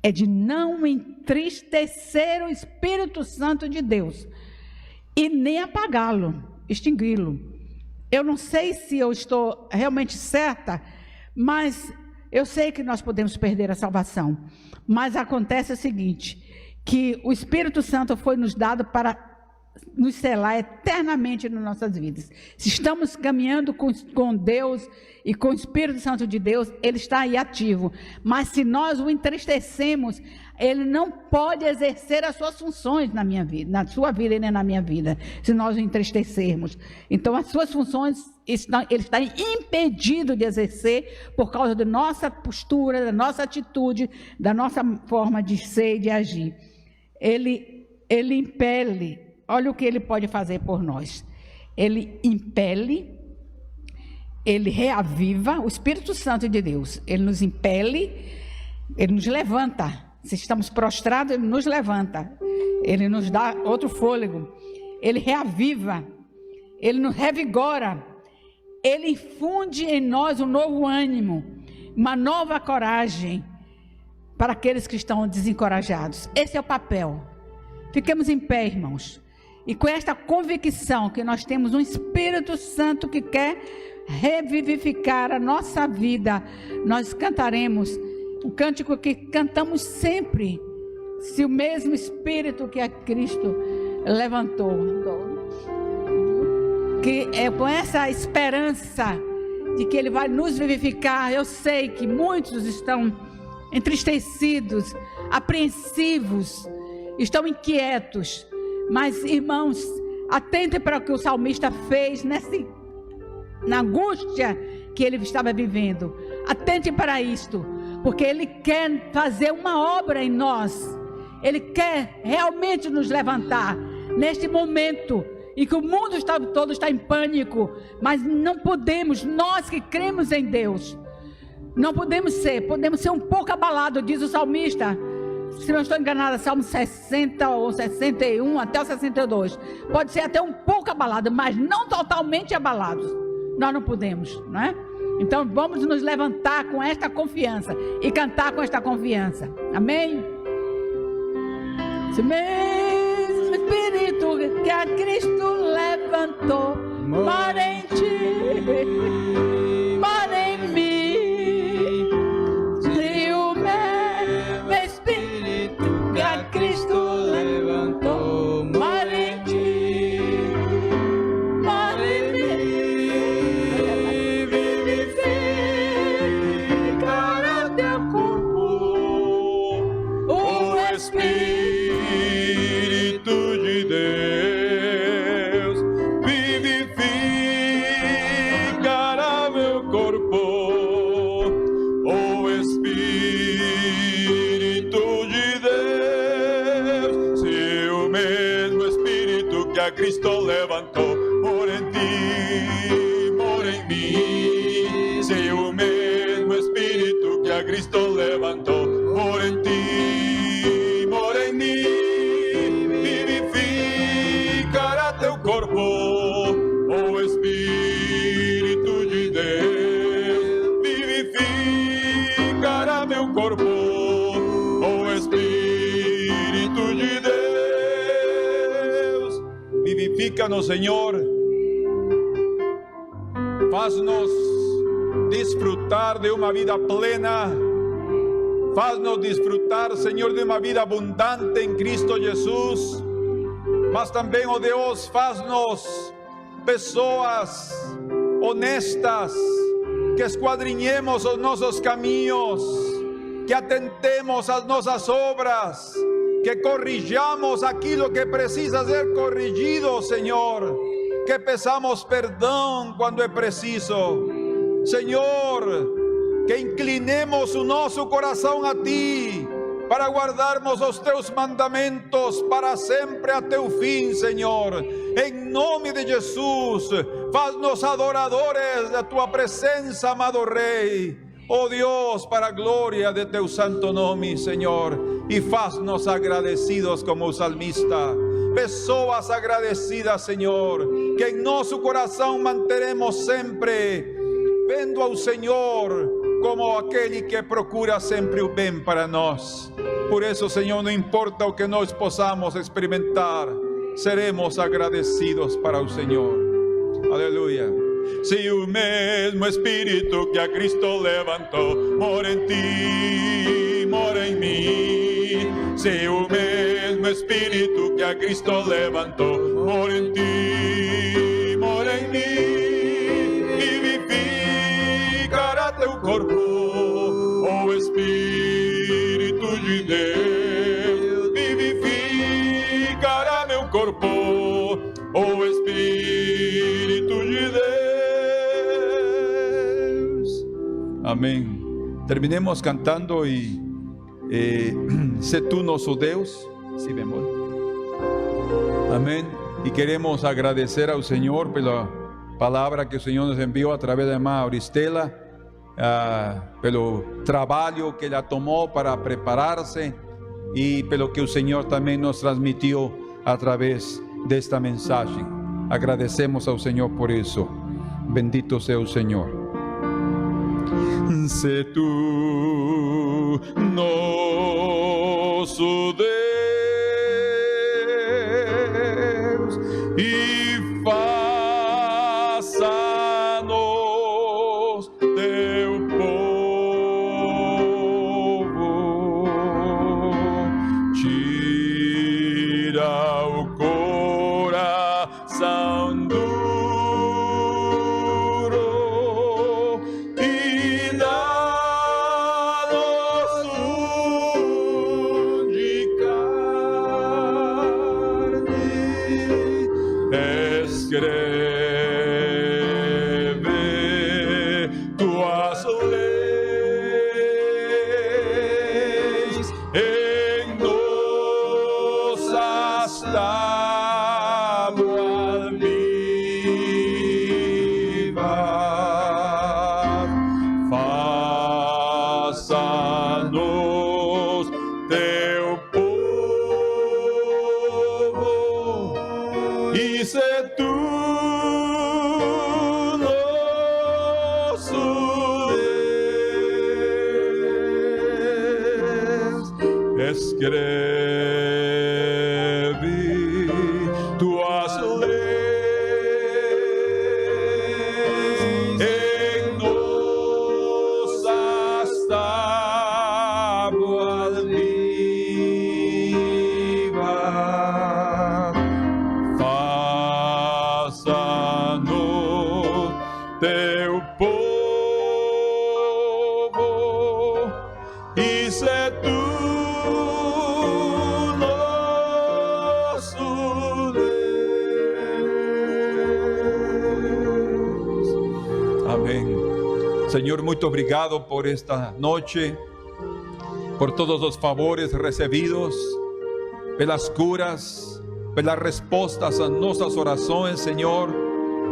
É de não entristecer o Espírito Santo de Deus e nem apagá-lo, extingui-lo. Eu não sei se eu estou realmente certa, mas eu sei que nós podemos perder a salvação. Mas acontece o seguinte, que o Espírito Santo foi nos dado para nos selar eternamente nas nossas vidas. Se estamos caminhando com Deus e com o Espírito Santo de Deus, ele está aí ativo. Mas se nós o entristecemos, ele não pode exercer as suas funções na minha vida, na sua vida e nem na minha vida, se nós o entristecermos. Então as suas funções, ele está impedido de exercer por causa da nossa postura, da nossa atitude, da nossa forma de ser e de agir. Ele impele. Olha o que ele pode fazer por nós. Ele impele, ele reaviva, o Espírito Santo de Deus, ele nos impele, Ele nos levanta. Se estamos prostrados, Ele nos levanta. Ele nos dá outro fôlego. Ele reaviva. Ele nos revigora. Ele infunde em nós um novo ânimo, uma nova coragem para aqueles que estão desencorajados. Esse é o papel. Fiquemos em pé, irmãos. E com esta convicção que nós temos um Espírito Santo que quer revivificar a nossa vida, nós cantaremos o cântico que cantamos sempre. Se o mesmo Espírito que a Cristo levantou, que é com essa esperança de que Ele vai nos vivificar. Eu sei que muitos estão entristecidos, apreensivos, estão inquietos, mas irmãos, atentem para o que o salmista fez na angústia que ele estava vivendo. Atentem para isto, porque Ele quer fazer uma obra em nós. Ele quer realmente nos levantar neste momento em que o mundo todo está em pânico, mas não podemos, nós que cremos em Deus, não podemos ser um pouco abalados, diz o salmista. Se não estou enganada, Salmo 60 ou 61 até o 62, pode ser até um pouco abalado, mas não totalmente abalados. Nós não podemos, não é? Então vamos nos levantar com esta confiança e cantar com esta confiança. Amém? Se mesmo Espírito que a Cristo levantou mora em ti, mora em mim. Se o mesmo Espírito que a Cristo levantou mora em ti, mora em mim. Vivifica o teu corpo, o Espírito de Deus vivificará meu corpo. O Espírito de Deus, se o mesmo Espírito que a Cristo levantou mora em ti, mora em mim. Se o mesmo Espírito que a Cristo levantou mora em ti, mora em mim. Vivificará teu corpo, o Espírito de Deus vivificará meu corpo. O Espírito de Deus vivifica-nos, Senhor. Faz-nos desfrutar de uma vida plena. Faz-nos desfrutar, Senhor, de uma vida abundante em Cristo Jesus. Mas também, ó Deus, faz-nos pessoas honestas, que esquadrinhemos os nossos caminhos, que atentemos às nossas obras, que corrijamos aquilo que precisa ser corrigido, Senhor, que peçamos perdão quando é preciso, Senhor, que inclinemos o nosso coração a Ti, para guardarmos os Teus mandamentos para sempre até o fim, Senhor. Em nome de Jesus, faz-nos adoradores da Tua presença, amado Rei. Oh Deus, para a glória de Teu santo nome, Senhor. E faz-nos agradecidos como o salmista. Pessoas agradecidas, Senhor, que em nosso coração manteremos sempre, vendo ao Senhor como aquele que procura sempre o bem para nós. Por isso, Senhor, não importa o que nós possamos experimentar, seremos agradecidos para o Senhor. Aleluia. Se o mesmo Espírito que a Cristo levantou mora em ti, mora em mim. Se o mesmo Espírito que a Cristo levantou mora em ti, mora em mim. Vivificará teu corpo, o Espírito de Deus vivificará meu corpo, o Espírito de Deus. Amém. Terminemos cantando e se tu nosso Deus, si bemol. Amém. E queremos agradecer ao Senhor pela palavra que o Senhor nos enviou a través da irmã Auristela. pelo trabalho que ela tomou para preparar-se e pelo que o Senhor também nos transmitiu através desta mensagem. Agradecemos ao Senhor por isso. Bendito seja o Senhor. Se tu nosso Deus e faça-nos teu povo, tira o coração duro e dá-nos de carne. Escreve tuas leis em nossas tábuas vivas. Faça-nos teu povo e se tu nosso Deus. Escreve tuas leis em nossas tábuas vivas. Faça-nos teu povo e se tu nosso Deus. Amém. Senhor, muito obrigado por esta noite, por todos os favores recebidos, pelas curas, pelas respostas a nossas orações, Senhor,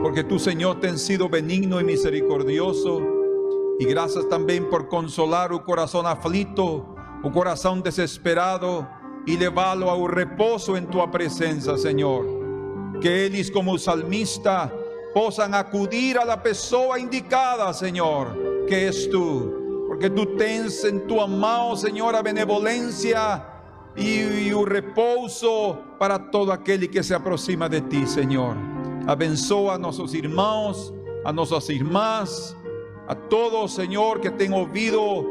porque tu, Senhor, tens sido benigno e misericordioso. E graças também por consolar o coração aflito, o coração desesperado, e levá-lo ao repouso em tua presença, Senhor. Que eles, como o salmista, possam acudir à pessoa indicada, Senhor, que és tu, porque tu tens em tua mão, Senhor, a benevolência e o repouso para todo aquele que se aproxima de ti, Senhor. Abençoa a nossos irmãos, a nossas irmãs, a todos, Senhor, que tem ouvido,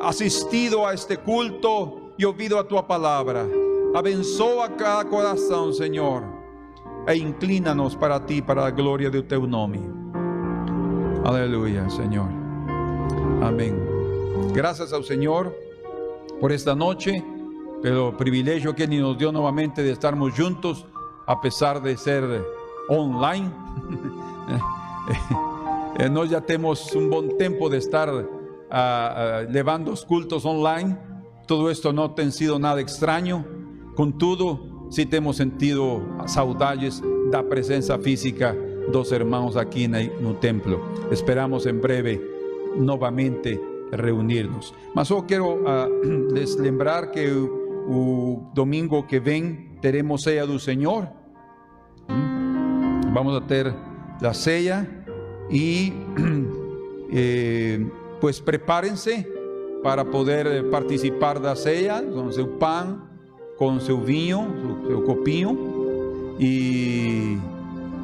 assistido a este culto e ouvido a tua palavra. Abençoa cada coração, Senhor, e inclina-nos para ti, para a glória do teu nome. Aleluia, Senhor. Amém. Graças ao Senhor por esta noche, pelo privilégio que Ele nos deu novamente de estarmos juntos, a pesar de ser online. Nós já temos um bom tempo de estar levando os cultos online. Todo esto não tem sido nada estranho. Contudo, sí temos sentido saudades da presença física dos irmãos aqui no templo. Esperamos em breve novamente reunir-nos. Mas eu quero les lembrar que o domingo que vem teremos ceia do Senhor. Vamos a ter a ceia e pues prepárense para poder participar da ceia com seu pão, com seu vinho, seu copinho, e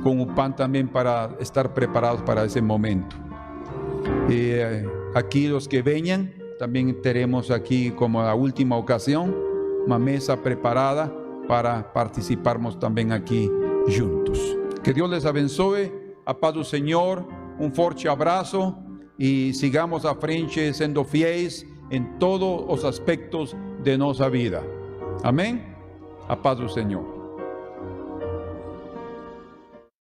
com o pão também para estar preparados para esse momento. E aqui os que venham, também teremos aqui, como a última ocasião, uma mesa preparada para participarmos também aqui juntos. Que Deus les abençoe, a paz do Senhor, um forte abraço e sigamos à frente sendo fiéis em todos os aspectos de nossa vida. Amém? A paz do Senhor.